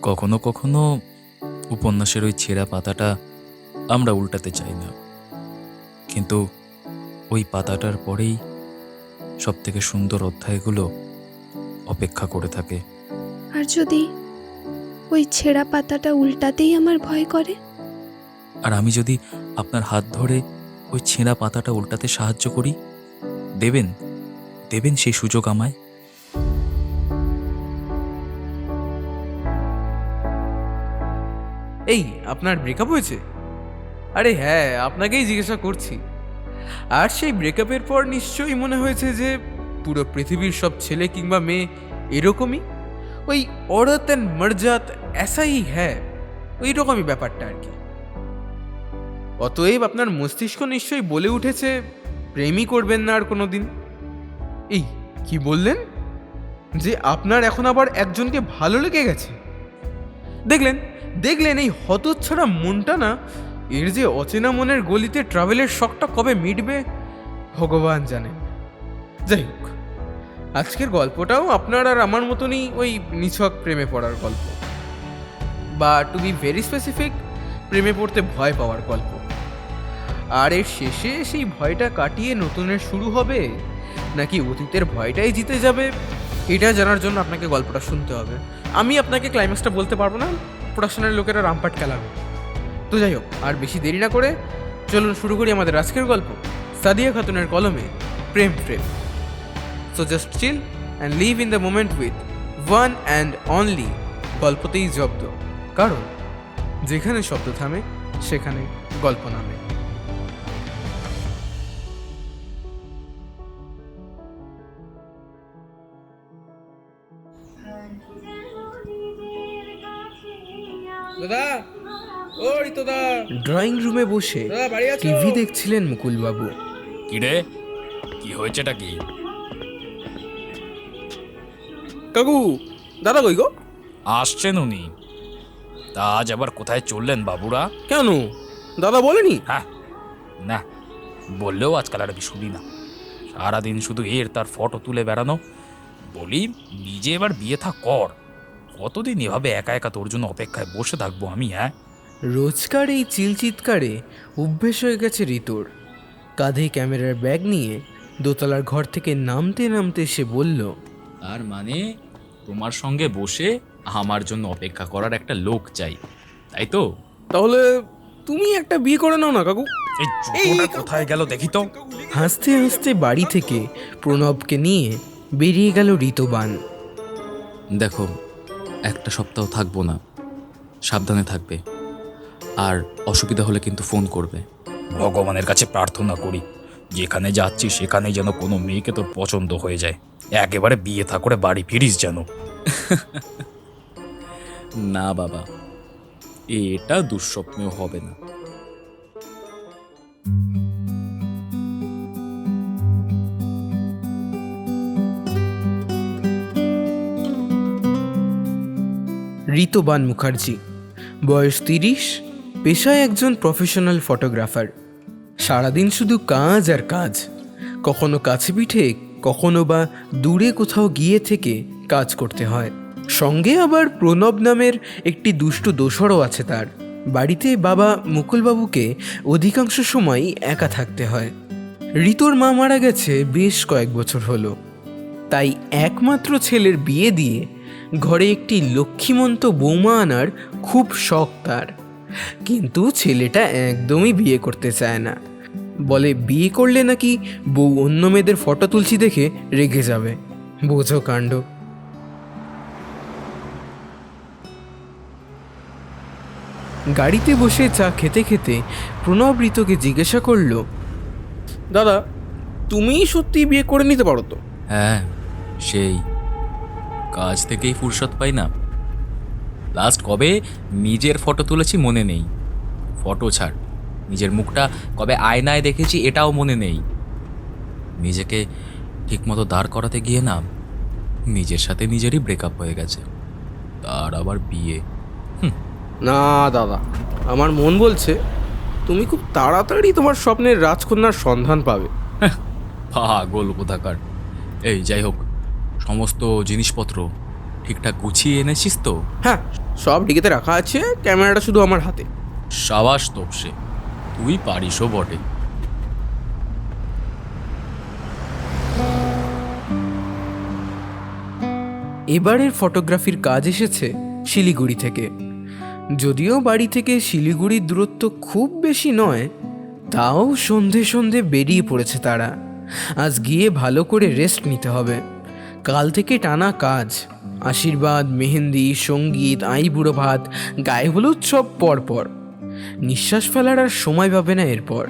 কখনো কখনো উপন্যাসের ওই ছেঁড়া পাতাটা আমরা উল্টাতে চাই না, কিন্তু ওই পাতাটার পরেই সবথেকে সুন্দর অধ্যায়গুলো অপেক্ষা করে থাকে। আর যদি ওই ছেঁড়া পাতাটা উল্টাতেই আমার ভয় করে? আর আমি যদি আপনার হাত ধরে ওই ছেঁড়া পাতাটা উল্টাতে সাহায্য করি, দেবেন দেবেন সেই সুযোগ আমায়? এই আপনার ব্রেকআপ হয়েছে? আরে হ্যাঁ, আপনাকেই জিজ্ঞাসা করছি। আর সেই ব্রেকআপের পর নিশ্চয়ই মনে হয়েছে যে পুরো পৃথিবীর সব ছেলে কিংবা মেয়ে এরকমই, ওই औरत एंड मर्जात ऐसा ही है, ওই রকমই ব্যাপারটা আর কি। অতএব আপনার মস্তিষ্ক নিশ্চয়ই বলে উঠেছে প্রেমই করবেন না আর কোনো দিন। এই কি বললেন যে আপনার এখন আবার একজনকে ভালো লেগে গেছে? দেখলেন দেখলেন এই হতচ্ছাড়া মনটা না, এর যে অচেনা মনের গলিতে ট্রাভেলের শখটা কবে মিটবে ভগবান জানেন। যাই হোক, আজকের গল্পটাও আপনার আর আমার মতনই ওই নিছক প্রেমে পড়ার গল্প, বা টু বি ভেরি স্পেসিফিক, প্রেমে পড়তে ভয় পাওয়ার গল্প। আর এর শেষে সেই ভয়টা কাটিয়ে নতুনের শুরু হবে, নাকি অতীতের ভয়টাই জিতে যাবে, এটা জানার জন্য আপনাকে গল্পটা শুনতে হবে। আমি আপনাকে ক্লাইম্যাক্সটা বলতে পারবো না, প্রোডাকশনের লোকেরা রামপাট খেলাবে। তো যাই হোক, আর বেশি দেরি না করে চলুন শুরু করি আমাদের আজকের গল্প, সাদিয়া খাতুনের কলমে প্রেম প্রেম। So just chill and live in the moment with one and only গল্পতেই জব্দ, কারণ যেখানে শব্দ থামে সেখানে গল্প নামে। দাদা, ও রিতদা। ড্রয়িং রুমে বসে টিভি দেখছিলেন মুকুলবাবু। কিরে, কি হয়েছেটা কি? কাকু, দাদা কই গো? আসছেন উনি। তা আজ আবার কোথায় চললেন বাবুরা? কেন, দাদা বলেনি? হ্যাঁ, না বললেও আজকাল আর আমি শুনি না। সারাদিন শুধু এর তার ফটো তুলে বেড়ানো। বলি, নিজে এবার বিয়ে থা কর। কতদিন এভাবে একা একা তোর জন্য অপেক্ষায় বসে থাকবো আমি? হ্যাঁ, রোজকার এই চিলচিৎকারে অভ্যেস হয়ে গেছে ঋতুর। কাঁধে ক্যামেরার ব্যাগ নিয়ে দোতলার ঘর থেকে নামতে নামতে সে বলল, তার মানে তোমার সঙ্গে বসে আমার জন্য অপেক্ষা করার একটা লোক চাই, তাই তো? তাহলে তুমি একটা বিয়ে করে নাও না কাকু। এই জুতোটা কোথায় গেল দেখি তো। হাসতে হাসতে বাড়ি থেকে প্রণবকে নিয়ে বেরিয়ে গেল ঋতুবান। দেখো, একটা সপ্তাহ থাকবো না, সাবধানে থাকবে। আর অসুবিধা হলে কিন্তু ফোন করবে। ভগবানের কাছে প্রার্থনা করি যেখানে যাচ্ছি সেখানে যেন কোনো মেয়েকে তোর পছন্দ হয়ে যায়, একেবারে বিয়ে থা করে বাড়ি ফিরিস যেন। না বাবা, এটা দুঃস্বপ্নেও হবে না। ঋতুবান মুখার্জি, বয়স 30, পেশায় একজন প্রফেশনাল ফটোগ্রাফার। সারাদিন শুধু কাজ আর কাজ, কখনো কাছে পিঠে, কখনো বা দূরে কোথাও গিয়ে থেকে কাজ করতে হয়। সঙ্গে আবার প্রণব নামের একটি দুষ্টু দোসরও আছে তার। বাড়িতে বাবা মুকুলবাবুকে অধিকাংশ সময়ই একা থাকতে হয়। ঋতুর মা মারা গেছে বেশ কয়েক বছর হলো, তাই একমাত্র ছেলের বিয়ে দিয়ে ঘরে একটি লক্ষ্মীমন্ত বৌমা আনার খুব শখ তার। কিন্তু ছেলেটা একদমই বিয়ে করতে চায় না, বলে বিয়ে করলে নাকি বউ অন্য মেয়েদের ফটো তুলছি দেখে রেগে যাবে। বোঝো কাণ্ড। গাড়িতে বসে চা খেতে খেতে প্রণব ঋতুকে জিজ্ঞাসা করলো, দাদা তুমি সত্যি বিয়ে করে নিতে পারো তো? হ্যাঁ, সেই কাজ থেকেই ফুরসত পাই না। লাস্ট কবে নিজের ফটো তুলেছি মনে নেই। ফটো ছাড়, নিজের মুখটা কবে আয়নায় দেখেছি এটাও মনে নেই। নিজেকে ঠিকমতো দাঁড় করাতে গিয়ে না, নিজের সাথে নিজেরই ব্রেকআপ হয়ে গেছে, তার আবার বিয়ে। না দাদা, আমার মন বলছে তুমি খুব তাড়াতাড়ি তোমার স্বপ্নের রাজকন্যার সন্ধান পাবে। পাগল কোথাকার। এই যাই হোক, সমস্ত জিনিসপত্র ঠিকঠাক গুছিয়ে এনেছিস তো? হ্যাঁ, সব ডিগিতে রাখা আছে, ক্যামেরাটা শুধু আমার হাতে। সাবাস তোপসে, তুই পারিসও বটে। এবারের ফটোগ্রাফির কাজ এসেছে শিলিগুড়ি থেকে। যদিও বাড়ি থেকে শিলিগুড়ির দূরত্ব খুব বেশি নয়, তাও সন্ধে সন্ধে বেরিয়ে পড়েছে তারা। আজ গিয়ে ভালো করে রেস্ট নিতে হবে। কাল থেকে টানা কাজ, আশীর্বাদ, মেহেন্দি, সঙ্গীত, আইবুড়ো ভাত, গায়ে হলুদ সব পরপর। নিঃশ্বাস ফেলার আর সময় পাবে না এরপর।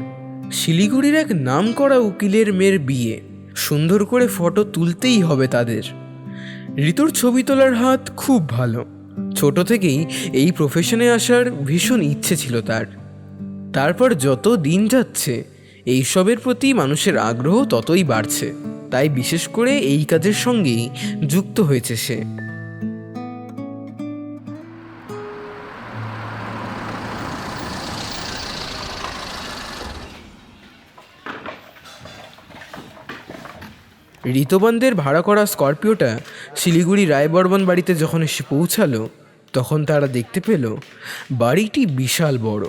শিলিগুড়ির এক নামকরা উকিলের মেয়ের বিয়ে, সুন্দর করে ফটো তুলতেই হবে তাদের। ঋতুর ছবি তোলার হাত খুব ভালো। ছোট থেকেই এই প্রফেশনে আসার ভীষণ ইচ্ছে ছিল তার। তারপর যত দিন যাচ্ছে এইসবের প্রতি মানুষের আগ্রহ ততই বাড়ছে, তাই বিশেষ করে এই কাজের সঙ্গেই যুক্ত হয়েছে সে। ঋতবানদের ভাড়া করা স্করপিওটা শিলিগুড়ি রায়বর্মন বাড়িতে যখন এসে পৌঁছালো, তখন তারা দেখতে পেল বাড়িটি বিশাল বড়।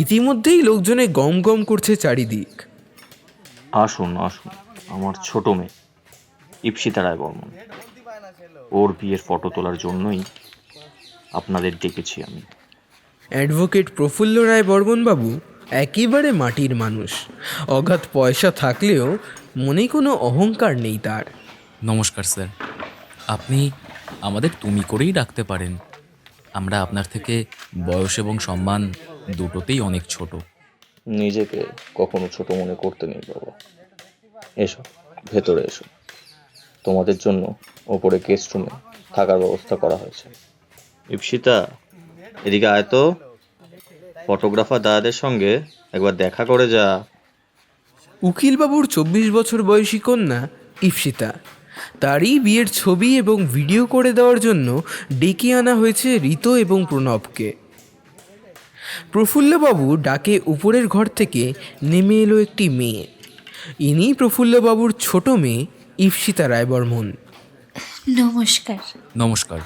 ইতিমধ্যেই লোকজনে গম গম করছে চারিদিক। আসুন আসুন, আমার ছোট মেয়ে ইপ্সিতা রায়বর্মন। ওর বিয়ের ফটো তোলার জন্যই আপনাদের ডেকেছি আমি। অ্যাডভোকেট প্রফুল্ল রায় বর্মনবাবু একেবারে মাটির মানুষ। অগাধ পয়সা থাকলেও মনে কোনো অহংকার নেই তার। নমস্কার স্যার, আপনি আমাদের তুমি করেই ডাকতে পারেন। আমরা আপনার থেকে বয়স এবং সম্মান দুটোতেই অনেক ছোট। নিজেকে কখনো ছোট মনে করতে নেই বাবা। এসো, ভেতরে এসো। তোমাদের জন্য ওপরে গেস্ট রুমে থাকার ব্যবস্থা করা হয়েছে। ইপ্সিতা, এদিকে আয় তো। ফটোগ্রাফার দাদাদের সঙ্গে একবার দেখা করে যা। উকিলবাবুর 24 বছর বয়সী কন্যা ইপ্সিতা, তারই বিয়ের ছবি এবং ভিডিও করে দেওয়ার জন্য ডেকে আনা হয়েছে ঋত এবং প্রণবকে। প্রফুল্লবাবু ডাকে উপরের ঘর থেকে নেমে এলো একটি মেয়ে। ইনি প্রফুল্লবাবুর ছোট মেয়ে ইপ্সিতা রায়বর্মন। নমস্কার। নমস্কার,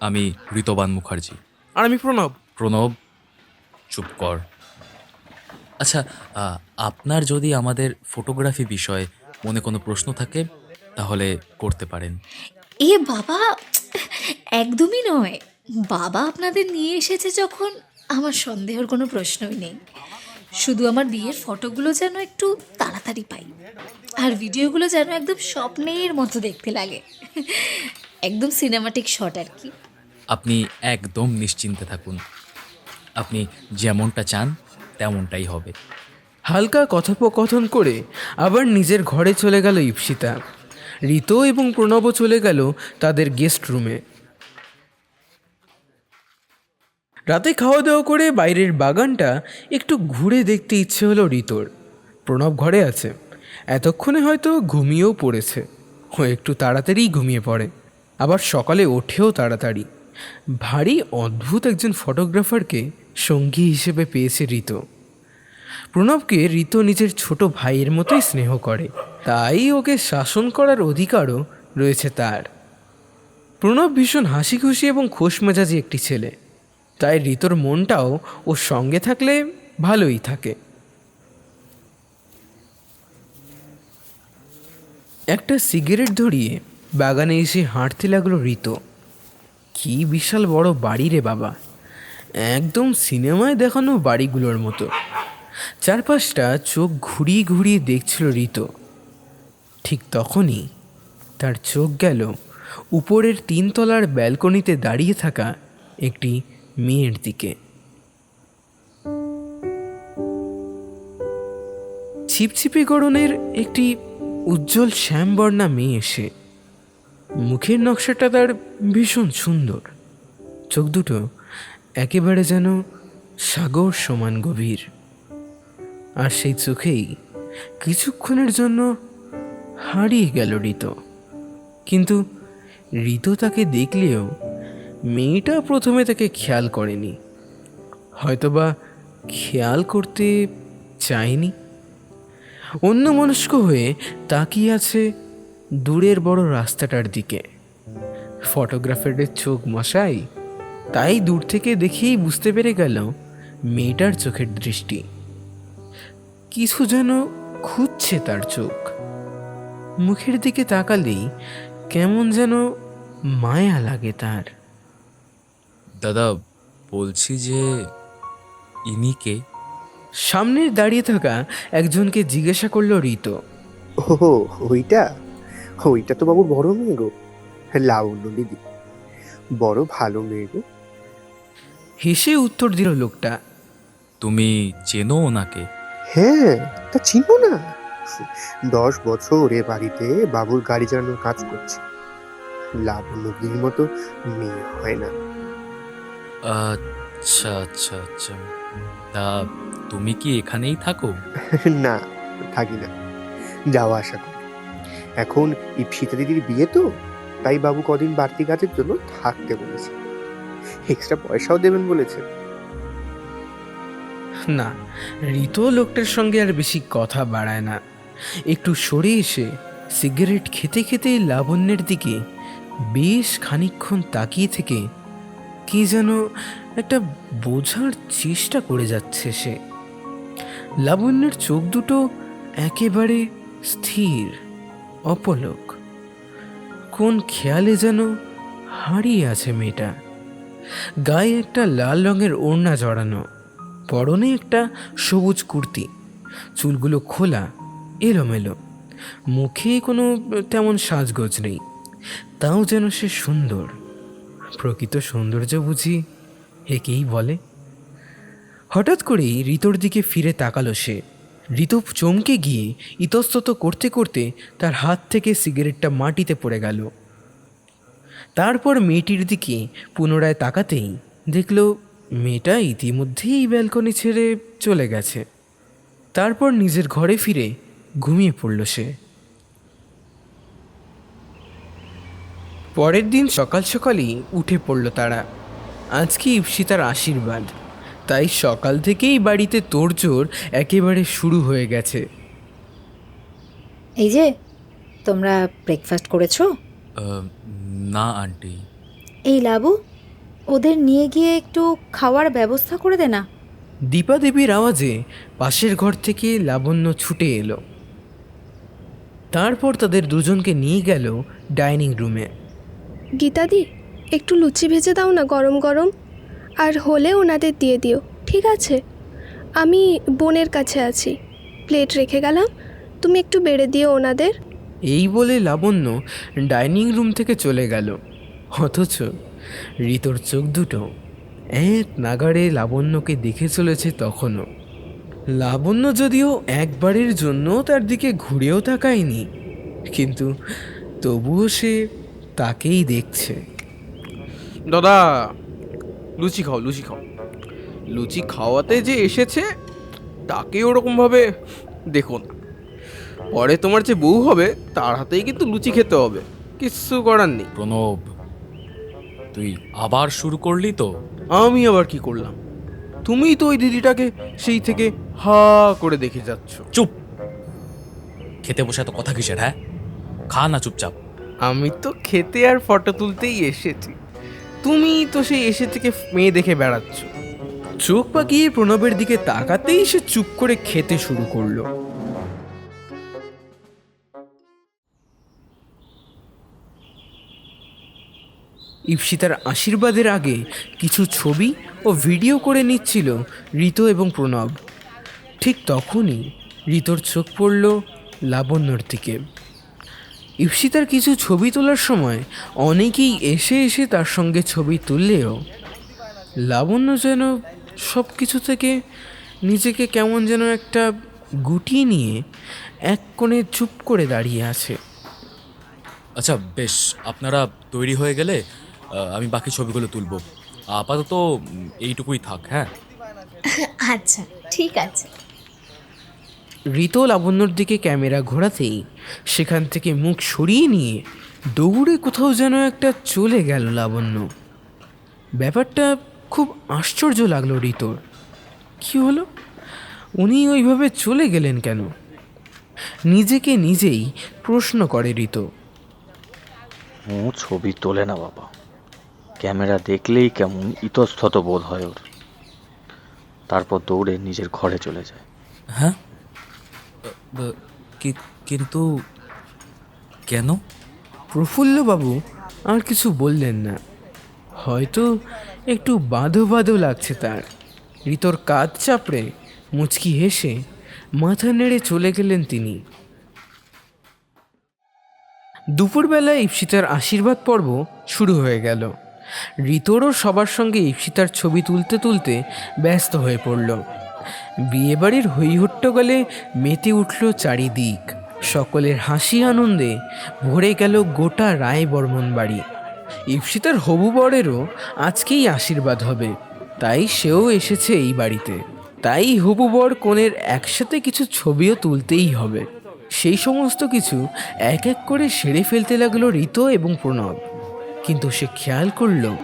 আমি ঋতবান মুখার্জি। আর আমি প্রণব। প্রণব, চুপ কর। আচ্ছা, আপনার যদি আমাদের ফটোগ্রাফি বিষয়ে মনে কোনো প্রশ্ন থাকে তাহলে করতে পারেন। এ বাবা, একদমই নয়। বাবা আপনাদের নিয়ে এসেছে যখন আমার সন্দেহের কোনো প্রশ্নই নেই। শুধু আমার বিয়ের ফটোগুলো যেন একটু তাড়াতাড়ি পাই, আর ভিডিওগুলো যেন একদম স্বপ্নের মতো দেখতে লাগে। একদম সিনেমাটিক শট আর কি। আপনি একদম নিশ্চিন্তে থাকুন, আপনি যেমনটা চান তেমনটাই হবে। হালকা কথোপকথন করে আবার নিজের ঘরে চলে গেল ইপ্সিতা। ঋত এবং প্রণবও চলে গেল তাদের গেস্ট রুমে। রাতে খাওয়া দাওয়া করে বাইরের বাগানটা একটু ঘুরে দেখতে ইচ্ছে হলো ঋতর। প্রণব ঘরে আছে, এতক্ষণে হয়তো ঘুমিয়েও পড়েছে। ও একটু তাড়াতাড়ি ঘুমিয়ে পড়ে, আবার সকালে ওঠেও তাড়াতাড়ি। ভারী অদ্ভুত একজন ফটোগ্রাফারকে সঙ্গী হিসেবে পেয়েছে ঋত। প্রণবকে ঋত নিজের ছোট ভাইয়ের মতোই স্নেহ করে, তাই ওকে শাসন করার অধিকারও রয়েছে তার। প্রণব ভীষণ হাসি খুশি এবং খোশ মেজাজি একটি ছেলে, তাই ঋতর মনটাও ওর সঙ্গে থাকলে ভালোই থাকে। একটা সিগারেট ধরিয়ে বাগানে এসে হাঁটতে লাগলো ঋত। কি বিশাল বড় বাড়ি রে বাবা, একদম সিনেমায় দেখানো বাড়িগুলোর মতো। চারপাশটা চোখ ঘুরিয়ে ঘুরিয়ে দেখছিল ঋত। ঠিক তখনই তার চোখ গেল উপরের 3 তলার ব্যালকনিতে দাঁড়িয়ে থাকা একটি মেয়ের দিকে। ছিপছিপে গড়নের একটি উজ্জ্বল শ্যামবর্ণা মেয়ে এসে। মুখের নকশাটা তার ভীষণ সুন্দর, চোখ দুটো একেবারে যেন সাগর সমান গভীর। আর সেই চোখেই কিছুক্ষণের জন্য হারিয়ে গেল ঋত। কিন্তু ঋত তাকে দেখলেও মেয়েটা প্রথমে তাকে খেয়াল করেনি, হয়তোবা খেয়াল করতে চায়নি। অন্যমনস্ক হয়ে তাকিয়ে আছে দূরের বড় রাস্তাটার দিকে। ফটোগ্রাফারের চোখ মশাই, তাই দূর থেকে দেখেই বুঝতে পেরে গেল মেয়েটার চোখের দৃষ্টি। কিছু যেন খুঁজছে তার চোখ। মুখের দিকে তাকালেই কেমন যেন মায়া লাগে তার। দাদা, বলছি যে ইনি কে? সামনে দাঁড়িয়ে থাকা একজনকে জিজ্ঞাসা করলো ঋতু। ও, ওইটা ওইটা তো বাবুর বড় মেয়ে গো, লাবণ্য দিদি। বড় ভালো মেয়ে গো। হেসে উত্তর দিল লোকটা। তুমি চেনো ওনাকে? হ্যাঁ, তা চিনো না? 10 বছর এ বাড়িতে বাবুর গাড়ি চালানোর কাজ করছে। লাবণ্য দিদির মতো মেয়ে হয় না। আচ্ছা আচ্ছা আচ্ছা, তা তুমি কি এখানেই থাকো? না, থাকি না, যাওয়া আসা করি। এখন ইপসিতা দিদির বিয়ে তো, তাই বাবু কদিন বাড়তি কাজের জন্য থাকতে বলেছে। এক্সট্রা পয়সাও দেবেন বলেছে। না, ঋতু লোকটার সঙ্গে আর বেশি কথা বাড়ায় না। একটু সরে এসে সিগারেট খেতে খেতে লাবণ্যের দিকে বেশ খানিকক্ষণ তাকিয়ে থেকে কি যেন একটা বোঝার চেষ্টা করে যাচ্ছে সে। লাবণ্যের চোখ দুটো একেবারে স্থির, অপলক। কোন খেয়ালে যেন হারিয়ে আছে মেয়েটা। গায়ে একটা লাল রঙের ওড়না জড়ানো, পরনে একটা সবুজ কুর্তি, চুলগুলো খোলা, এলোমেলো। মুখে কোনো তেমন সাজগোজ নেই, তাও যেন সে সুন্দর। প্রকৃত সৌন্দর্য বুঝি একেই বলে। হঠাৎ করেই ঋতুর দিকে ফিরে তাকালো সে। ঋতু চমকে গিয়ে ইতস্তত করতে করতে তার হাত থেকে সিগারেটটা মাটিতে পড়ে গেল। তারপর মেয়েটির দিকে পুনরায় তাকাতেই দেখল মেয়েটা ইতিমধ্যেই ব্যালকনি ছেড়ে চলে গেছে। তারপর নিজের ঘরে ফিরে ঘুমিয়ে পড়ল সে। পরের দিন সকাল সকালই উঠে পড়ল তারা। আজকে ইপসিতার আশীর্বাদ, তাই সকাল থেকেই বাড়িতে তোড়জোড় একেবারে শুরু হয়ে গেছে। এই যে তোমরা ব্রেকফাস্ট করেছো? না আন্টি। এই লাবু, ওদের নিয়ে গিয়ে একটু খাওয়ার ব্যবস্থা করে দে না। দীপা দেবীর আওয়াজে পাশের ঘর থেকে লাবণ্য ছুটে এলো। তারপর তাদের দুজনকে নিয়ে গেল ডাইনিং রুমে। গীতাদি, একটু লুচি ভেজে দাও না গরম গরম, আর হলে ওনাদের দিয়ে দিও, ঠিক আছে? আমি বোনের কাছে আছি, প্লেট রেখে গেলাম, তুমি একটু বেড়ে দিও ওনাদের। এই বলে লাবণ্য ডাইনিং রুম থেকে চলে গেল। অথচ ঋতুর চোখ দুটো এক নাগাড়ে লাবণ্যকে দেখে চলেছে তখনও। লাবণ্য যদিও একবারের জন্য তার দিকে ঘুরেও তাকায়নি, কিন্তু তবুও সে তাকেই দেখছে। দাদা, লুচি খাও, লুচি খাও। লুচি খাওয়াতে যে এসেছে তাকে ওরকমভাবে দেখো না। পরে তোমার যে বউ হবে তার হাতেই কিন্তু লুচি খেতে হবে, কিচ্ছু করার নেই। প্রণব, তুই আবার শুরু করলি তো? আমি আবার কি করলাম? তুমিই তো ওই দিদিটাকে সেই থেকে হা করে দেখে যাচ্ছ। চুপ! খেতে বসে তো কথা কিসের? হ্যাঁ, খা না চুপচাপ। আমি তো খেতে আর ফটো তুলতেই এসেছি, তুমি তো সেই এসে থেকে মেয়ে দেখে বেড়াচ্ছ। চোখ পাকিয়ে প্রণবের দিকে তাকাতেই সে চুপ করে খেতে শুরু করলো। ইপসিতার আশীর্বাদের আগে কিছু ছবি ও ভিডিও করে নিচ্ছিল ঋতু এবং প্রণব। ঠিক তখনই ঋতুর চোখ পড়ল লাবণ্যর দিকে। ইপসিতার কিছু ছবি তোলার সময় অনেকেই এসে এসে তার সঙ্গে ছবি তুললেও লাবণ্য যেন সব কিছু থেকে নিজেকে কেমন যেন একটা গুটিয়ে নিয়ে এক কোণে চুপ করে দাঁড়িয়ে আছে। আচ্ছা বেশ, আপনারা তৈরি হয়ে গেলে আমি বাকি ছবিগুলো তুলব। আপাতত এইটুকুই থাক। হ্যাঁ, আচ্ছা, ঠিক আছে। ঋতু লাবণ্যর দিকে ক্যামেরা ঘোরাতেই সেখান থেকে মুখ সরিয়ে নিয়ে দৌড়ে কোথাও যেন একটা চলে গেল লাবণ্য। ব্যাপারটা খুব আশ্চর্য লাগলো ঋতুর। কি হলো, উনি ওইভাবে চলে গেলেন কেন? নিজেকে নিজেই প্রশ্ন করে ঋতু। ছবি তোলে না বাবা, ক্যামেরা দেখলেই কেমন ইতস্তত বোধ হয় ওর। তারপর দৌড়ে নিজের ঘরে চলে যায়। হ্যাঁ, কিন্তু কেন? প্রফুল্লবাবু আর কিছু বললেন না। হয়তো একটু বাঁধো বাঁধো লাগছে তার। ঋতর কাঁধ চাপড়ে মুচকি হেসে মাথা নেড়ে চলে গেলেন তিনি। দুপুরবেলায় ঈপ্সিতার আশীর্বাদ পর্ব শুরু হয়ে গেল। ঋতরও সবার সঙ্গে ঈপ্সিতার ছবি তুলতে তুলতে ব্যস্ত হয়ে পড়ল। বিয়েবাড়ির হইহট্টগোলে মেতে উঠল চারিদিক। সকলের হাসি আনন্দে ভরে গেল গোটা রায় বর্মন বাড়ি। ঈপ্সিতার হবু বরেরও আজকেই আশীর্বাদ হবে, তাই সেও এসেছে এই বাড়িতে। তাই হবু বর কনের একসাথে কিছু ছবিও তুলতেই হবে। সেই সমস্ত কিছু এক এক করে সেরে ফেলতে লাগলো ঋত এবং প্রণব। কিন্তু সে খেয়াল করল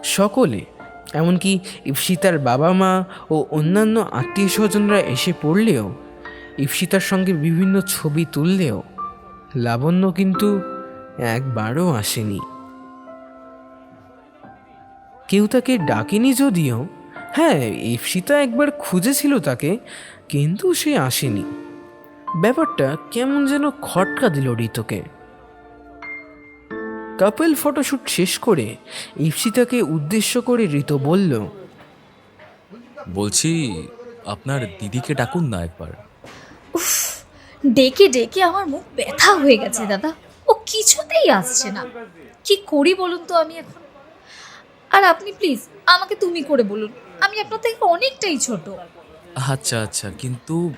সকলে, এমনকি ঈপ্সিতার বাবা মা ও অন্যান্য আত্মীয় স্বজনরা এসে পড়লেও, ঈপ্সিতার সঙ্গে বিভিন্ন ছবি তুললেও লাবণ্য কিন্তু একবারও আসেনি। কেউ তাকে ডাকেনি যদিও। হ্যাঁ, ঈপ্সিতা একবার খুঁজেছিল তাকে, কিন্তু সে আসেনি। ব্যাপারটা কেমন যেন খটকা দিল ঋতকে। কাপল ফটোশ্যুট শেষ করে ঈপ্সিতাকে উদ্দেশ্য করে ঋত বলল, বলছি আপনার দিদিকে ডাকুন না একবার। উফ, ডেকে ডেকে আমার মুখ ব্যথা হয়ে গেছে দাদা। ও কিছুতেই আসছে না। কি করি বলুন তো আমি এখন? আর আপনি প্লিজ আমাকে তুমি করে বলুন, আমি আপনার থেকে অনেকটাই ছোট। আচ্ছা আচ্ছা, কিন্তু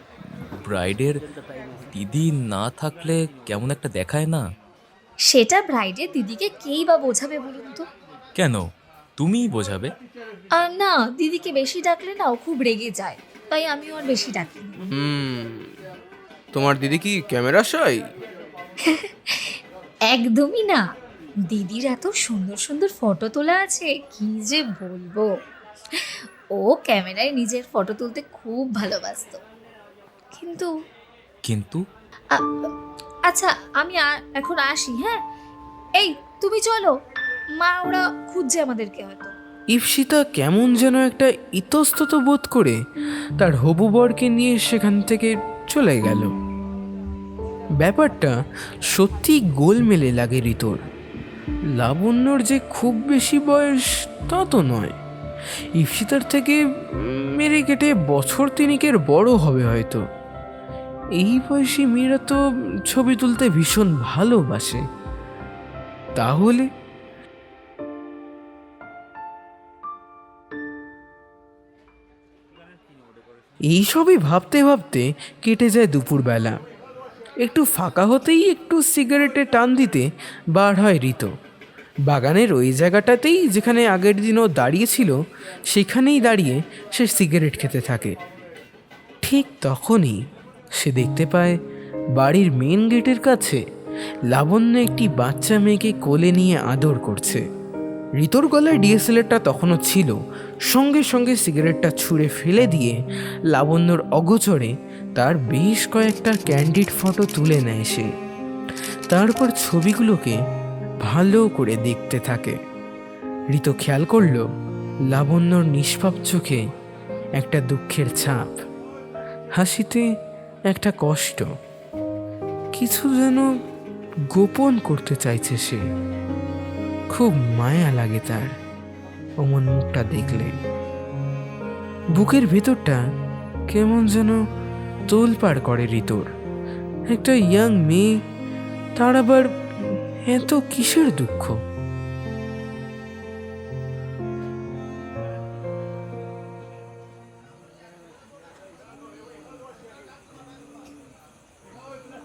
ব্রাইডের দিদি না থাকলে কেমন একটা দেখায় না? সেটা ব্রাইডের দিদিকে কেই বা বোঝাবে বলুন তো? কেন, তুমিই বোঝাবে। আর না, দিদিকে বেশি ডাকলে না ও খুব রেগে যায়, তাই আমিও আর বেশি ডাকি না। তোমার দিদি কি ক্যামেরা সই? একদমই না। দিদির এত সুন্দর সুন্দর ফটো তোলা আছে, কি যে বলবো। ও ক্যামেরায় নিজের ফটো তুলতে খুব ভালোবাসতো। কিন্তু কিন্তু আ- আচ্ছা, আমি এখন আসি। হ্যাঁ, এই তুমি চলো, মা ওরা খুঁজছে আমাদেরকে হয়তো। ঈপ্সিতা কেমন যেন একটা ইতস্তত বোধ করে তার হবু বরকে নিয়ে সেখান থেকে চলে গেল। ব্যাপারটা সত্যি গোলমেলে লাগে ঋতর। লাবণ্যর যে খুব বেশি বয়স তা তো নয়, ঈপ্সিতার থেকে মেরে কেটে বছর তিনেকের বড় হবে হয়তো। এই বয়সী মেয়েরা তো ছবি তুলতে ভীষণ ভালোবাসে। তাহলে এইসবই ভাবতে ভাবতে কেটে যায় দুপুরবেলা। একটু ফাঁকা হতেই একটু সিগারেটে টান দিতে বার হয় ঋত। বাগানের ওই জায়গাটাতেই যেখানে আগের দিনও দাঁড়িয়েছিল, সেখানেই দাঁড়িয়ে সে সিগারেট খেতে থাকে। ঠিক তখনই সে দেখতে পায় বাড়ির মেন গেটের কাছে লাবণ্য একটি বাচ্চা মেয়েকে কোলে নিয়ে আদর করছে। ঋতর গলায় ডিএসএলআরটা তখনও ছিল। সঙ্গে সঙ্গে সিগারেটটা ছুঁড়ে ফেলে দিয়ে লাবণ্যর অগোচরে তার বেশ কয়েকটা ক্যান্ডিড ফটো তুলে নেয় সে। তারপর ছবিগুলোকে ভালো করে দেখতে থাকে। ঋত খেয়াল করল লাবণ্যর নিষ্পাপ চোখে একটা দুঃখের ছাপ, হাসিতে একটা কষ্ট, কিছু যেন গোপন করতে চাইছে সে। খুব মায়া লাগে তার অমন মুখটা দেখলে। বুকের ভেতরটা কেমন যেন তোলপাড় করে ঋতর। একটা ইয়াং মেয়ে, তার আবার এত কিসের দুঃখ?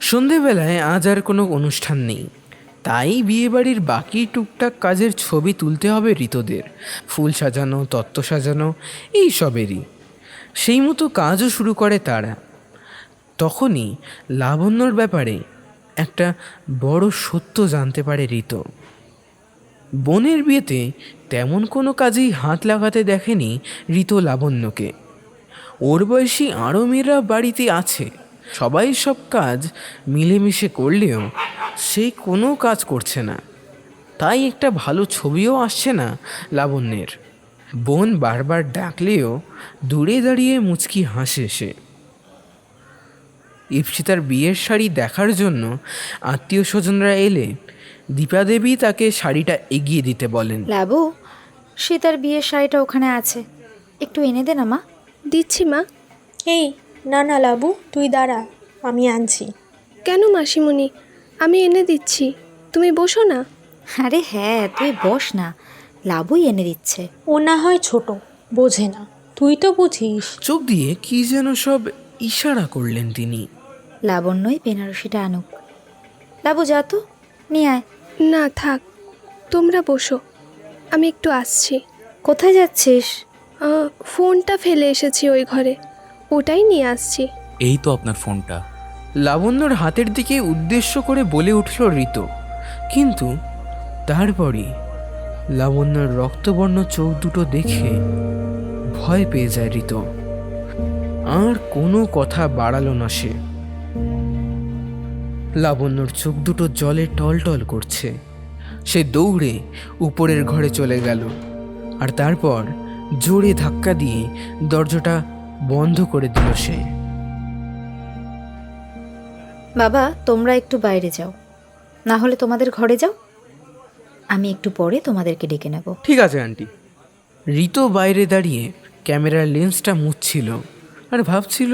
সন্ধেবেলায় আজ আর কোনো অনুষ্ঠান নেই, তাই বিয়েবাড়ির বাকি টুকটাক কাজের ছবি তুলতে হবে ঋতদের। ফুল সাজানো, তত্ত্ব সাজানো, এই সবেরই। সেই মতো কাজও শুরু করে তারা। তখনই লাবণ্যর ব্যাপারে একটা বড় সত্য জানতে পারে ঋত। বোনের বিয়েতে তেমন কোনো কাজেই হাত লাগাতে দেখেনি ঋত লাবণ্যকে। ওর বয়সী আরও মেয়েরা বাড়িতে আছে, সবাই সব কাজ মিলেমিশে করলেও সে কোনো কাজ করছে না। তাই একটা ভালো ছবিও আসছে না লাবণ্যের। বোন বারবার ডাকলেও দূরে দাঁড়িয়ে মুচকি হাসে সে। ইপ্সিতার বিয়ের শাড়ি দেখার জন্য আত্মীয় স্বজনরা এলে দীপা দেবী তাকে শাড়িটা এগিয়ে দিতে বলেন। লাবু, সীতার বিয়ের শাড়িটা ওখানে আছে, একটু এনে দে না মা। দিচ্ছি মা। এই না না লাবু, তুই দাঁড়া, আমি আনছি। কেন মাসিমণি, আমি এনে দিচ্ছি, তুমি বসো না। আরে হ্যাঁ, তুই বস না, লাবুই এনে দিচ্ছে। ও না হয় ছোট, বোঝে না, তুই তো বুঝিস। চোখ দিয়ে কি যেন সব ইশারা করলেন তিনি। লাবণ্যই বেনারসিটা আনুক। লাবু যা তো, নিয়ে আয়। না থাক, তোমরা বসো, আমি একটু আসছি। কোথায় যাচ্ছিস? ফোনটা ফেলে এসেছি ওই ঘরে, ওটাই নিয়ে আসছি। এই তো আপনার ফোনটা। লাবণ্যর হাতের দিকে উদ্দেশ্য করে বলে উঠল ঋতু, কিন্তু তারপরই লাবণ্যর রক্তবর্ণ চোখ দুটো দেখে ভয় পেয়ে যায় ঋতু। আর কোনো কথা বাড়ালো না সে। লাবণ্যর চোখ দুটো জলে টলটল করছে। সে দৌড়ে উপরের ঘরে চলে গেল, আর তারপর জোরে ধাক্কা দিয়ে দরজাটা বন্ধ করে দিল সে। বাবা, তোমরা একটু বাইরে যাও, না হলে তোমাদের ঘরে যাও, আমি একটু পরে তোমাদেরকে ডেকে নেব। ঠিক আছে আন্টি। ঋতু বাইরে দাঁড়িয়ে ক্যামেরার লেন্সটা মুছছিল আর ভাবছিল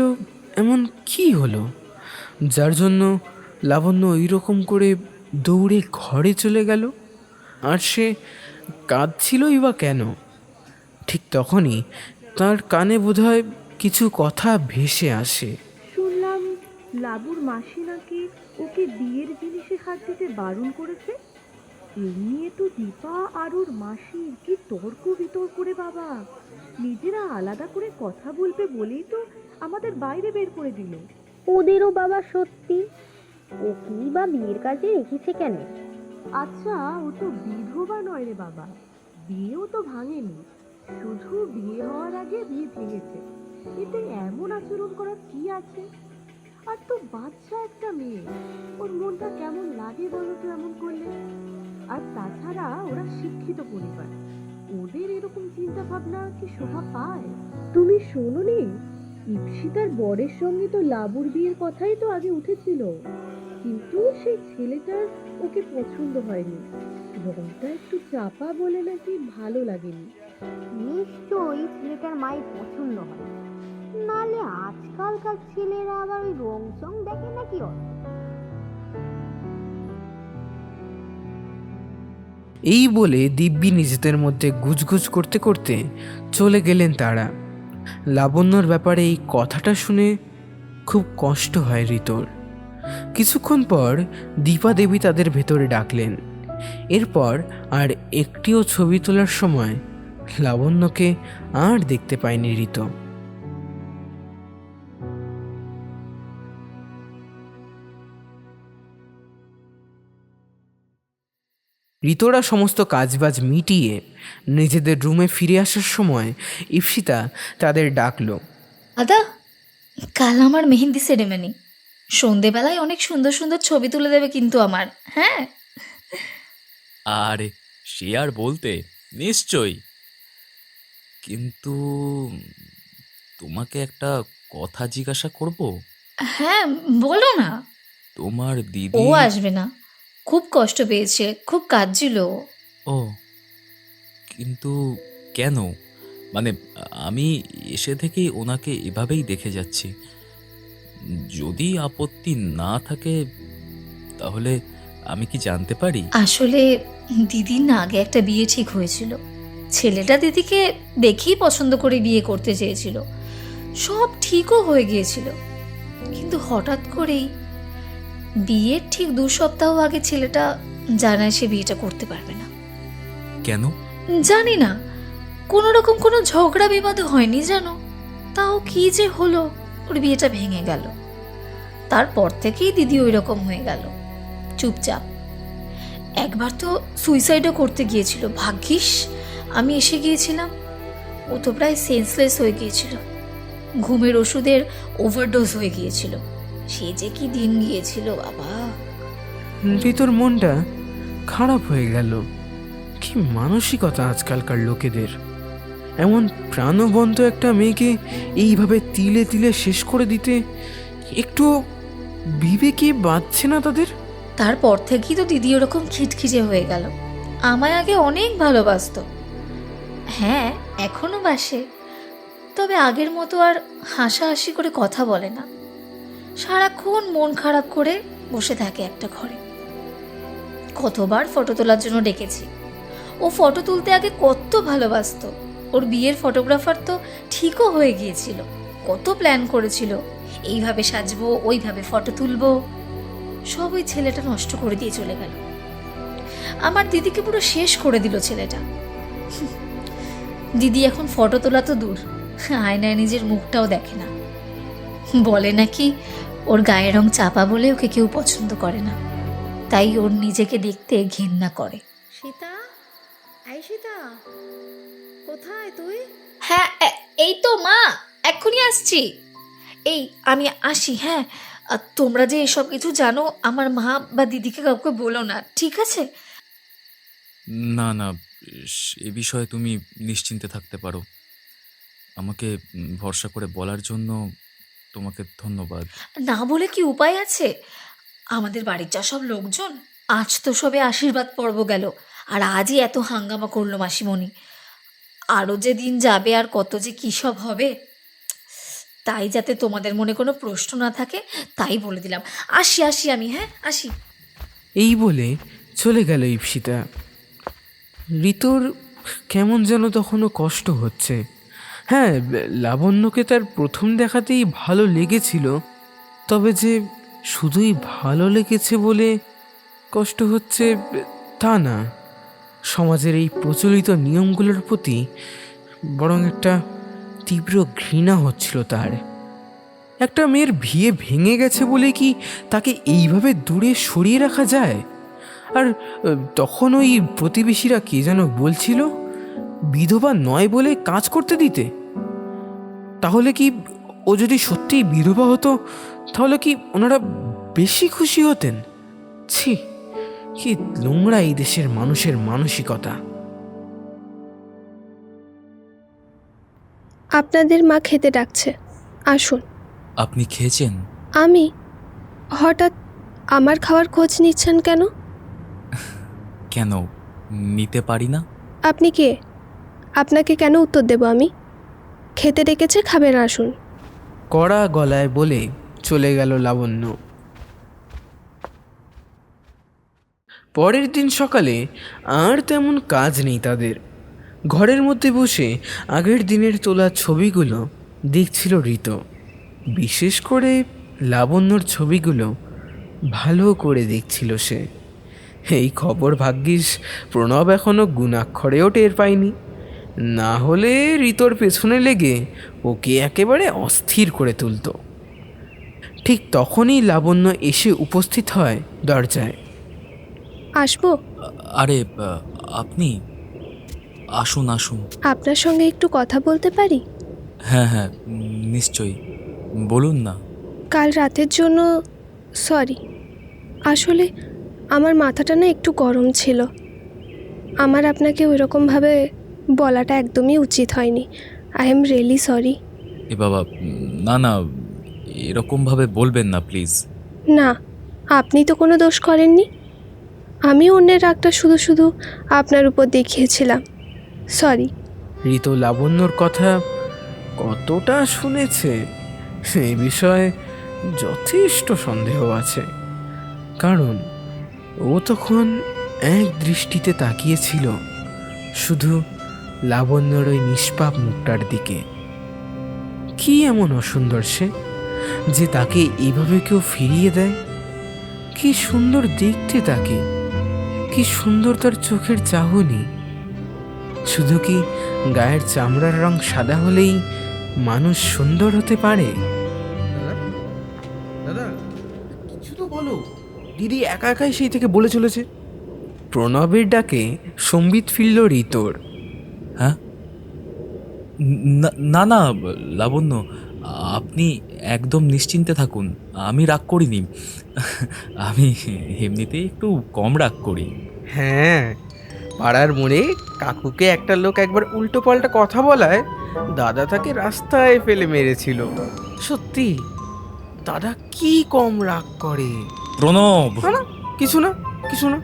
এমন কি হলো যার জন্য লাবণ্য ওইরকম করে দৌড়ে ঘরে চলে গেল, আর সে কাঁদছিলই বা কেন। ঠিক তখনই তার কানে বোধহয় কিছু কথা ভেসে আসে। শুনলাম লাবুর মাসি নাকি ওকে বিয়ের জিনিসে হাত দিতে বারণ করেছে। এই নিয়ে তো দীপা আর ওর মাসির কি তর্ক বিতর্ক করে বাবা। নিজেরা আলাদা করে কথা বলবে বলেই তো আমাদের বাইরে বের করে দিল। ওদেরও বাবা সত্যি, ও কি বা বিয়ের কাজে রেখেছে কেন? আচ্ছা, ও তো বিধবা নয় রে বাবা, বিয়েও তো ভাঙেনি, শুধু বিয়ে হওয়ার আগে বিয়ে ভেঙেছে। এতে এমন আচরণ করার কি আছে? আর তো বাচ্চা একটা মেয়ে, ওর মনটা কেমন লাগে বলো তো এমন করলে? আর তাছাড়া ওরা শিক্ষিত পরিবার, ওদের এরকম চিন্তা ভাবনা কি শোভা পায়? তুমি শোনোনি, ইপ্সিতার বরের সঙ্গে তো লাবুর বিয়ের কথাই তো আগে উঠেছিল, কিন্তু সেই ছেলেটার ওকে পছন্দ হয়নি, রংটা একটু চাপা বলে নাকি ভালো লাগেনি। নিশ্চয়ই ছেলেটার মায়ের পছন্দ হয়, নালে আজকালকার ছেলেরা আবার ওই রং চং দেখে নাকি অত। এই বলে দিব্যি নিজেদের মধ্যে গুজগুজ করতে করতে চলে গেলেন তারা। লাবণ্যর ব্যাপারে এই কথাটা শুনে খুব কষ্ট হয় ঋতুর। কিছুক্ষণ পর দীপা দেবী তাদের ভেতরে ডাকলেন। এরপর আর একটিও ছবি তোলার সময় লাবণ্যকে আর দেখতে পায়নি ঋতু। ঋতুরা সমস্ত কাজবাজ মিটিয়ে নিজেদের রুমে ফিরে আসার সময় ইপ্সিতা তাদের ডাকলো। দাদা, কাল আমার মেহেন্দি সেরেমনি, সন্ধেবেলায় অনেক সুন্দর সুন্দর ছবি তুলে দেবে কিন্তু আমার। হ্যাঁ, আরে সে আর বলতে, নিশ্চয়ই। কিন্তু তোমাকে একটা কথা জিজ্ঞাসা করব। হ্যাঁ বলো না। তোমার ও দিদি। আসবে না, খুব কষ্ট পেয়েছে, খুব কাঁদছিল। ও, কিন্তু কেন? মানে আমি এসে থেকেই ওনাকে এভাবেই দেখে যাচ্ছি। যদি আপত্তি না থাকে তাহলে আমি কি জানতে পারি? আসলে দিদির না আগে একটা বিয়ে ঠিক হয়েছিল, ছেলেটা দিদিকে দেখেই পছন্দ করে বিয়ে করতে চেয়েছিল, সব ঠিকও হয়ে গিয়েছিল, কিন্তু হঠাৎ করেই বিয়ের ঠিক 2 সপ্তাহ আগে ছেলেটা জানায় সে বিয়েটা করতে পারবে না। কেন জানি না, কোনো রকম কোনো ঝগড়া বিবাদ হয়নি জানো, তাও কি যে হলো, ওর বিয়েটা ভেঙে গেল। তারপর থেকেই দিদি ওই রকম হয়ে গেল, চুপচাপ। একবার তো সুইসাইডও করতে গিয়েছিল, ভাগ্যিস আমি এসে গিয়েছিলাম। ও তো প্রায় সেন্সলেস হয়ে গিয়েছিল, ঘুমের ওষুধের ওভারডোজ হয়ে গিয়েছিল। সে যে কি দিন গিয়েছিল বাবা। ঋতুর মনটা খারাপ হয়ে গেল। কি মানসিকতা আজকালকার লোকেদের! এমন প্রাণবন্ত একটা মেয়েকে এইভাবে তিলে তিলে শেষ করে দিতে একটু বিবেকে বাঁধছে না তাদের? তারপর থেকেই তো দিদি ওরকম খিটখিটে হয়ে গেল। আমায় আগে অনেক ভালোবাসতো, হ্যাঁ এখনো বাসে, তবে আগের মতো আর হাসাহাসি করে কথা বলে না। সারাক্ষণ মন খারাপ করে বসে থাকে একটা ঘরে। কতবার ফটো তোলার জন্য ডেকেছি, ও ফটো তুলতে আগে কত ভালোবাসতো। ওর বিয়ের ফটোগ্রাফার তো ঠিকও হয়ে গিয়েছিল, কত প্ল্যান করেছিল, এইভাবে সাজবো, ওইভাবে ফটো তুলবো। সব ওই ছেলেটা নষ্ট করে দিয়ে চলে গেল। আমার দিদিকে পুরো শেষ করে দিল ছেলেটা। দিদি এখন ফটো তোলা তো দূর, আয়নায় নিজের মুখটাও দেখে না। বলে নাকি ওর গায়ের রং চাপা বলে ওকে কেউ পছন্দ করে না, তাই ওর নিজেকে দেখতে ঘেন্না করে। সীতা, এই সীতা, কোথায় তুই? হ্যাঁ এই তো মা, এক্ষুনি আসছি। এই আমি আসি, হ্যাঁ। আর তোমরা যে এসব কিছু জানো আমার মা বা দিদিকে কাউকে বলো না, ঠিক আছে? না না, এ বিষয়ে তুমি নিশ্চিন্তে থাকতে পারো। আমাকে ভরসা করে বলার জন্য তোমাকে ধন্যবাদ। না বলে কি উপায় আছে? আমাদের বাড়ির যা সব লোকজন, আজ তো সবে আশীর্বাদ পর্ব গেল, আর আজই এত হাঙ্গামা করলো মাসিমণি। আরও যে দিন যাবে আর কত যে কী সব হবে, তাই যাতে তোমাদের মনে কোনো প্রশ্ন না থাকে তাই বলে দিলাম। আসি আমি, হ্যাঁ আসি। এই বলে চলে গেল ইপ্সিতা। ঋতুর কেমন যেন তখনও কষ্ট হচ্ছে। হ্যাঁ, লাবণ্যকে তার প্রথম দেখাতেই ভালো লেগেছিল, তবে যে শুধুই ভালো লেগেছে বলে কষ্ট হচ্ছে তা না। সমাজের এই প্রচলিত নিয়মগুলোর প্রতি বরং একটা তীব্র ঘৃণা হচ্ছিল তার। একটা মেয়ের বিয়ে ভেঙে গেছে বলে কি তাকে এইভাবে দূরে সরিয়ে রাখা যায়? আর তখন ওই প্রতিবেশীরা কে যেন বলছিল বিধবা নয় বলে কাজ করতে দিতে। তাহলে কি ও যদি সত্যিই বিধবা হতো তাহলে কি ওনারা বেশি খুশি হতেন? ছি, কি নোংরা এই দেশের মানুষের মানসিকতা! আপনাদের মা খেতে ডাকছে, আসুন। আপনি খেয়েছেন? আমি? হঠাৎ আমার খাওয়ার খোঁজ নিচ্ছেন কেন? কেন নিতে পারি না? আপনি কে? আপনাকে কেন উত্তর দেব আমি? খেতে ডেকেছে, খাবেন, আসুন। কড়া গলায় বলে চলে গেল লাবণ্য। পরের দিন সকালে আর তেমন কাজ নেই তাদের। ঘরের মধ্যে বসে আগের দিনের তোলা ছবিগুলো দেখছিল ঋতু। বিশেষ করে লাবণ্যর ছবিগুলো ভালো করে দেখছিল সে। এই খবর ভাগ্যিস প্রণব এখনও গুণাক্ষরেও টের পায়নি, না হলে ঋতুর পেছনে লেগে ওকে একেবারে অস্থির করে তুলত। ঠিক তখনই লাবণ্য এসে উপস্থিত হয় দরজায়। আসবো? আরে আপনি আসুন আসুন। আপনার সঙ্গে একটু কথা বলতে পারি? হ্যাঁ হ্যাঁ, নিশ্চয়ই, বলুন না। কাল রাতের জন্য সরি। আসলে আমার মাথাটা না একটু গরম ছিল। আমার আপনাকে ওইরকমভাবে বলাটা একদমই উচিত হয়নি। I am really sorry. এ বাবা, না না, এরকমভাবে বলবেন না প্লিজ। না, আপনি তো কোনো দোষ করেননি। আমি অন্যের রাগটা শুধু শুধু আপনার উপর দেখিয়েছিলাম। সরি। ঋতু লাবণ্যর কথা কতটা শুনেছে এই বিষয়ে যথেষ্ট সন্দেহ আছে, কারণ ও তখন এক দৃষ্টিতে তাকিয়েছিল শুধু লাবণ্যর ওই নিষ্পাপ মুখটার দিকে। কি এমন অসুন্দর সে যে তাকে এইভাবে কেউ ফিরিয়ে দেয়? কি সুন্দর দেখতে তাকে, কি সুন্দর তার চোখের চাহনি। শুধু কি গায়ের চামড়ার রং সাদা হলেই মানুষ সুন্দর হতে পারে? দাদা, কিছু তো বলো। দিদি একা একাই সেই থেকে বলে চলেছে। প্রণবের ডাকে সম্বিত ফিরল ঋতুর। হ্যাঁ, না না লাবণ্য, আপনি একদম নিশ্চিন্তে থাকুন, আমি রাগ করিনি। আমি এমনিতেই একটু কম রাগ করি। হ্যাঁ, পাড়ার মোড়ে কাকুকে একটা লোক একবার উল্টো পাল্টা কথা বলায় দাদা তাকে রাস্তায় ফেলে মেরেছিল। সত্যি দাদা কি কম রাগ করে। প্রণব, না না, কিছু না কিছু না।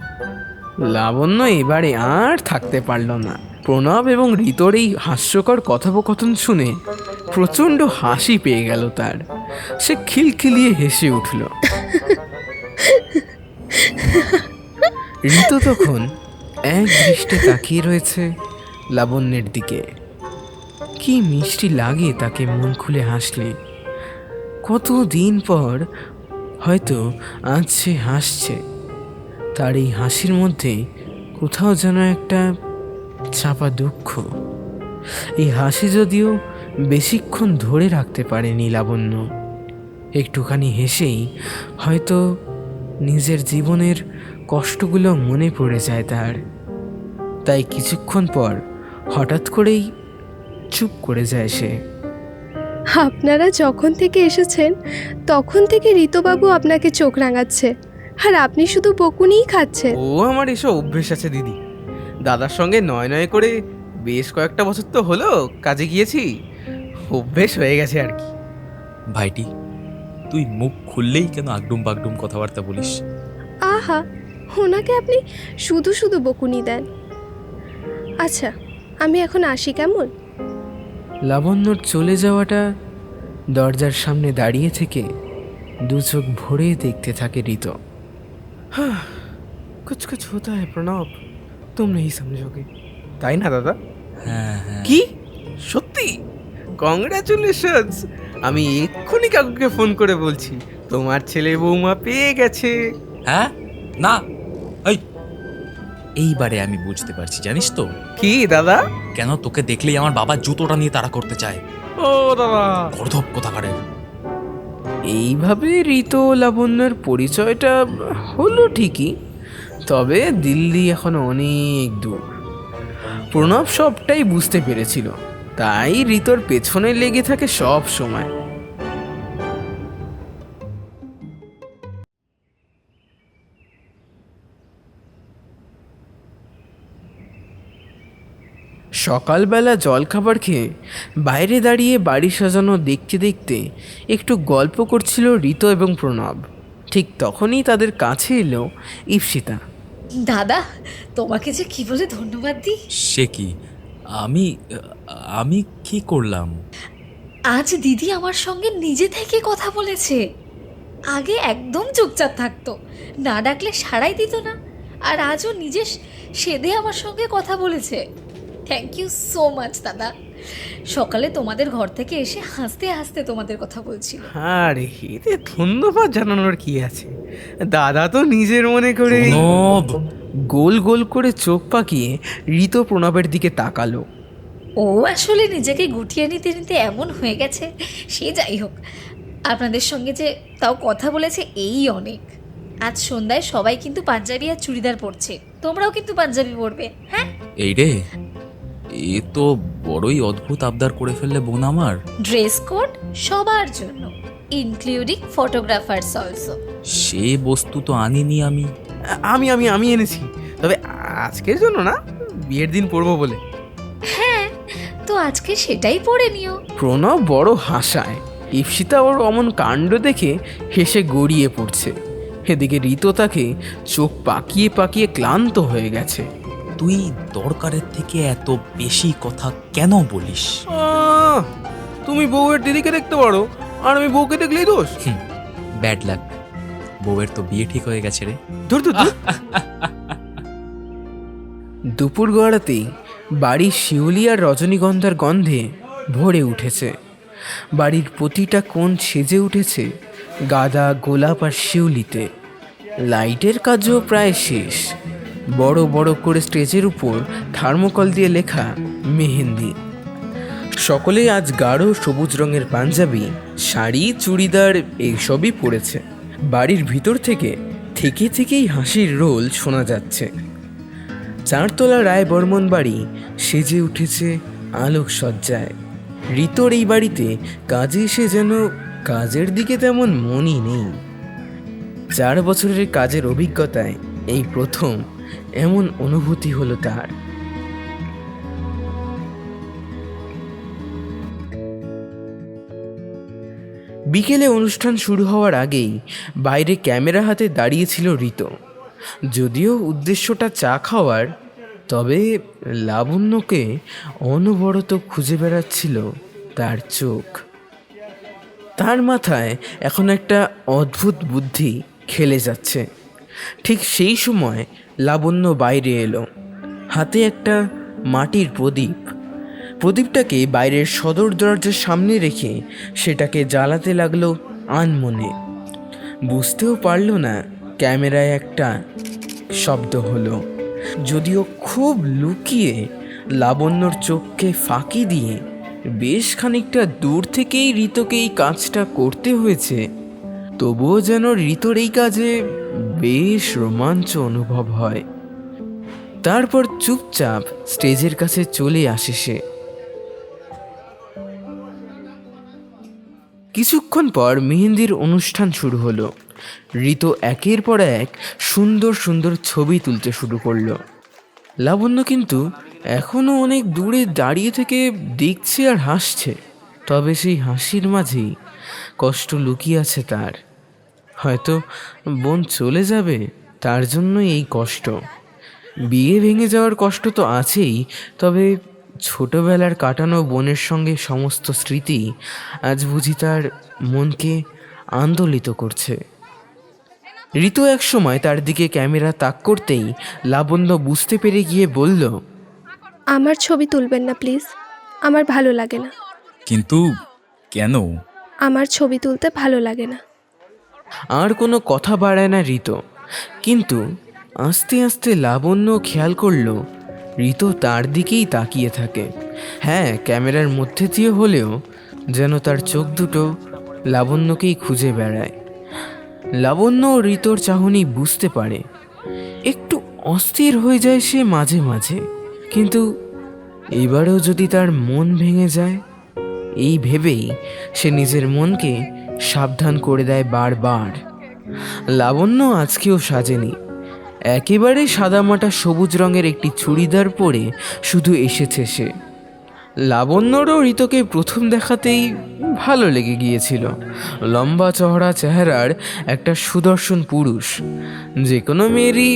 লাবণ্য এবারে আর থাকতে পারল না। প্রণব এবং ঋতর এই হাস্যকর কথোপকথন শুনে প্রচণ্ড হাসি পেয়ে গেল তার। সে খিলখিলিয়ে হেসে উঠল। ঋতু তখন এক দৃষ্টে তাকিয়ে রয়েছে লাবণ্যের দিকে। কি মিষ্টি লাগে তাকে মন খুলে হাসলে। কতদিন পর হয়তো আজ সে হাসছে। তার এই হাসির মধ্যে কোথাও যেন একটা চাপা দুঃখ। এই হাসি যদিও বেশিক্ষণ ধরে রাখতে পারেনি লাবণ্য। একটুখানি হেসেই হয়তো নিজের জীবনের কষ্টগুলো মনে পড়ে যায় তার। তাই কিছুক্ষণ পর হঠাৎ করেই চুপ করে যায় সে। আপনারা যখন থেকে এসেছেন তখন থেকে ঋতুবাবু আপনাকে চোখ রাঙাচ্ছে, আর আপনি শুধু বকুনিই খাচ্ছেন। ও আমার এসব অভ্যেস আছে দিদি। দাদার সঙ্গে নয় নয় করে বেশ কয়েকটা বছর তো হলো কাজে গিয়েছি, অভ্যেস হয়ে গেছে আর কি। ভাইটি, তুই মুখ খুললেই কেন আগডুম বাগডুম কথাবার্তা বলিস? আহা, ওনাকে আপনি শুধু শুধু বকুনি দেন। আচ্ছা, আমি এখন আসি কেমন? লাবণ্যর চলে যাওয়াটা দরজার সামনে দাঁড়িয়ে থেকে দু চোখ ভরে দেখতে থাকে ঋত। কুছ কুছ হোতা হ্যায় প্রণব, তুম নেই সমঝোগে, তাই না দাদা? হ্যাঁ হ্যাঁ। কি সত্যি? কংগ্রাচুলেশনস! আমি এক্ষুনি কাকুকে ফোন করে বলছি তোমার ছেলে বৌমা পেয়ে গেছে। হ্যাঁ? না, এইবারে আমি বুঝতে পারছি, জানিস তো কি দাদা? কেন তোকে দেখলেই আমার বাবা জুতোটা নিয়ে তাড়া করতে চায়। ও দাদা, গর্ধব কোথাকারের। এইভাবে ঋত ও লাবণ্যের পরিচয়টা হলো ঠিকই, তবে দিল্লি এখনো অনেক দূর। প্রণব সবটাই বুঝতে পেরেছিল, তাই ঋতর পেছনে লেগে থাকে সব সময়। সকালবেলা জলখাবার খেয়ে বাইরে দাঁড়িয়ে বাড়ি সাজানো দেখতে দেখতে একটু গল্প করছিল ঋত এবং প্রণব। ঠিক তখনই তাদের কাছে এলো ঈপ্সিতা। দাদা, তোমাকে যে কি বলে ধন্যবাদ দিই। সে কি? আমি আমি কি করলাম? আজ দিদি আমার সঙ্গে নিজে থেকে কথা বলেছে। আগে একদম চুপচাপ থাকতো, না ডাকলে সাড়াই দিত না, আর আজও নিজে সেধে আমার সঙ্গে কথা বলেছে। থ্যাংক ইউ সো মাচ দাদা। সকালে তোমাদের ঘর থেকে এসে হাসতে হাসতে তোমাদের কথা বলছিল। আরে এতে ধন্যবাদ জানানোর কি আছে, দাদা তো নিজের মনে করে। প্রণব! গোল গোল করে চোখ পাকিয়ে ঋত প্রণবের দিকে তাকালো। ও আসলে নিজেকে গুটিয়ে নিতে নিতে এমন হয়ে গেছে। সে যাই হোক, আপনাদের সঙ্গে যে তাও কথা বলেছে এই অনেক। আজ সন্ধ্যায় সবাই কিন্তু পাঞ্জাবি আর চুড়িদার পরছে, তোমরাও কিন্তু পাঞ্জাবি পরবে। হ্যাঁ, এই রে, এ তো বড়ই অদ্ভুত আবদার করে ফেললে বোন আমার। ড্রেস কোড সবার জন্য, ইনক্লুডিং ফটোগ্রাফার্স অলসো। সে বস্তু তো আনিনি আমি। আমি আমি আমি এনেছি, তবে আজকের জন্য না, বিয়ের দিন পরবো বলে। হ্যাঁ, তো আজকে সেটাই পরে নিও। প্রণব বড় হাসায়। ঈপ্সিতা ওর অমন কাণ্ড দেখে হেসে গড়িয়ে পড়ছে। এদিকে ঋত তাকে চোখ পাকিয়ে পাকিয়ে ক্লান্ত হয়ে গেছে। তুই দরকারের থেকে এত বেশি কথা কেন বলিস? তুমি বউয়ের দিদিকে দেখতে পারো, আর আমি বউকে দেখলেই দোষ। ব্যাড লাক, বউয়ের তো বিয়ে ঠিক হয়ে গেছে রে। ধুর ধুর ধুর। দুপুর গড়াতেই বাড়ির শিউলি আর রজনীগন্ধার গন্ধে ভরে উঠেছে। বাড়ির প্রতিটা কোণ সেজে উঠেছে গাঁদা, গোলাপ আর শিউলিতে। লাইটের কাজও প্রায় শেষ। বড় বড় করে স্টেজের উপর থার্মোকল দিয়ে লেখা মেহেন্দি। সকলেই আজ গাঢ় সবুজ রঙের পাঞ্জাবি, শাড়ি, চুড়িদার এইসবই পরেছে। বাড়ির ভিতর থেকে থেকেই হাসির রোল শোনা যাচ্ছে। চারতলা রায় বর্মন বাড়ি সেজে উঠেছে আলোকসজ্জায়। ঋতর এই বাড়িতে কাজে এসে যেন কাজের দিকে তেমন মনই নেই। 4 বছরের কাজের অভিজ্ঞতায় এই প্রথম এমন অনুভূতি হলো তার। বিকেলে অনুষ্ঠান শুরু হওয়ার আগেই বাইরে ক্যামেরা হাতে দাঁড়িয়েছিল ঋতু। যদিও উদ্দেশ্যটা চা খাওয়ার, তবে লাবণ্যকে অনবরত খুঁজে বেড়াচ্ছিল তার চোখ। তার মাথায় এখন একটা অদ্ভুত বুদ্ধি খেলে যাচ্ছে। ঠিক সেই সময় লাবণ্য বাইরে এলো, হাতে একটা মাটির প্রদীপ। প্রদীপটাকে বাইরের সদর দরজার সামনে রেখে সেটাকে জ্বালাতে লাগলো আনমনে। বুঝতেও পারল না ক্যামেরায় একটা শব্দ হলো। যদিও খুব লুকিয়ে লাবণ্যর চোখকে ফাঁকি দিয়ে বেশ খানিকটা দূর থেকেই ঋতুকে এই কাজটা করতে হয়েছে, তবুও যেন ঋতুর এই কাজে বেশ রোমাঞ্চ অনুভব হয়। তারপর চুপচাপ স্টেজের কাছে চলে আসে সে। কিছুক্ষণ পর মেহেন্দির অনুষ্ঠান শুরু হলো। ঋতু একের পর এক সুন্দর সুন্দর ছবি তুলতে শুরু করলো। লাবণ্য কিন্তু এখনো অনেক দূরে দাঁড়িয়ে থেকে দেখছে আর হাসছে। তবে সেই হাসির মাঝেই কষ্ট লুকিয়ে আছে তার। হয়তো বোন চলে যাবে, তার জন্য এই কষ্ট। বিয়ে ভেঙে যাওয়ার কষ্ট তো আছেই, তবে ছোটবেলার কাটানো বোনের সঙ্গে সমস্ত স্মৃতি আজ বুঝি তার মনকে আন্দোলিত করছে। ঋতু এক সময় তার দিকে ক্যামেরা তাক করতেই লাবণ্য বুঝতে পেরে গিয়ে বলল, আমার ছবি তুলবেন না প্লিজ, আমার ভালো লাগে না। কিন্তু কেন? আমার ছবি তুলতে ভালো লাগে না। আর কোনো কথা বাড়ায় না ঋতু। কিন্তু আস্তে আস্তে লাবণ্য খেয়াল করলো ঋতু তার দিকেই তাকিয়ে থাকে। হ্যাঁ, ক্যামেরার মধ্যে দিয়ে হলেও যেন তার চোখ দুটো লাবণ্যকেই খুঁজে বেড়ায়। লাবণ্য ও ঋতুর চাহনি বুঝতে পারে। একটু অস্থির হয়ে যায় সে মাঝে মাঝে, কিন্তু এবারেও যদি তার মন ভেঙে যায়, এই ভেবেই সে নিজের মনকে সাবধান করে দেয় বারবার। লাবণ্য আজকেও সাজেনি। একেবারে সাদামাটা সবুজ রঙের একটি চুড়িদার পরে শুধু এসেছে সে। লাবণ্যরও ঋতুকে প্রথম দেখাতেই ভালো লেগে গিয়েছিল। লম্বা চওড়া চেহারার একটা সুদর্শন পুরুষ। যে কোনো মেয়েরই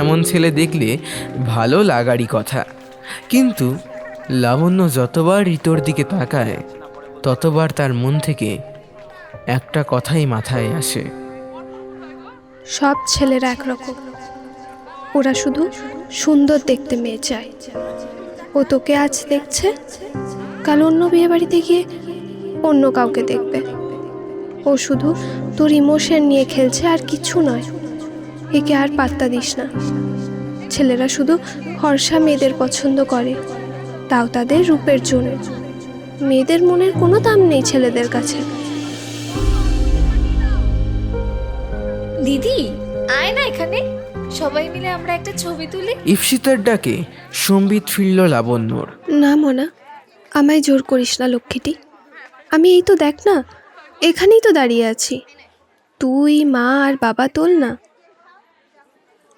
এমন ছেলে দেখলে ভালো লাগারই কথা। কিন্তু লাবণ্য যতবার ঋতুর দিকে তাকায়, ততবার তার মন থেকে একটা কথাই মাথায় আসে। সব ছেলেরা একরকম, ওরা শুধু সুন্দর দেখতে মেয়ে চায়। ও তোকে আজ দেখছে, কাল অন্য বিয়ে বাড়িতে গিয়ে অন্য কাউকে দেখবে। ও শুধু তোর ইমোশন নিয়ে খেলছে, আর কিছু নয়। একে আর পাত্তা দিস না। ছেলেরা শুধু ফর্সা মেয়েদের পছন্দ করে, তাও তাদের রূপের জন্য। মেয়েদের মনের কোনো দাম নেই ছেলেদের কাছে। দিদি আয় না এখানে, সবাই মিলে আমরা একটা ছবি তুলি। ইপ্সিতার ডাকে সম্বিত ফিরল লাবণ্যর। না মনা, আমায় জোর করিস না লক্ষ্মীটি। আমি এই তো দেখ না, এখানেই তো দাঁড়িয়ে আছি। তুই, মা আর বাবা তোল না।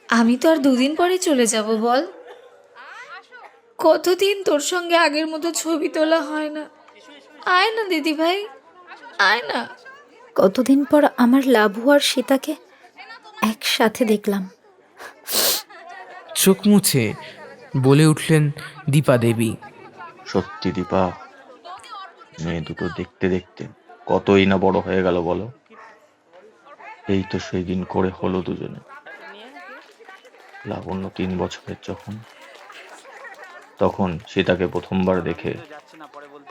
আমি তো আর দুদিন পরে চলে যাব বল। কতদিন তোর সঙ্গে আগের মতো ছবি তোলা হয় না। আয় না দিদি ভাই, আয় না। কতদিন পর আমার লাবু আর সীতাকে একসাথে দেখলাম। চোখ মুছে বলে উঠলেন দীপা দেবী। সত্যি দীপা, মেয়ে দুটো দেখতে দেখতে কতই না বড় হয়ে গেল বলো। এই তো সেই দিন করে হলো দুজনে। লাবণ্য 3 বছরের তখন সীতাকে প্রথমবার দেখে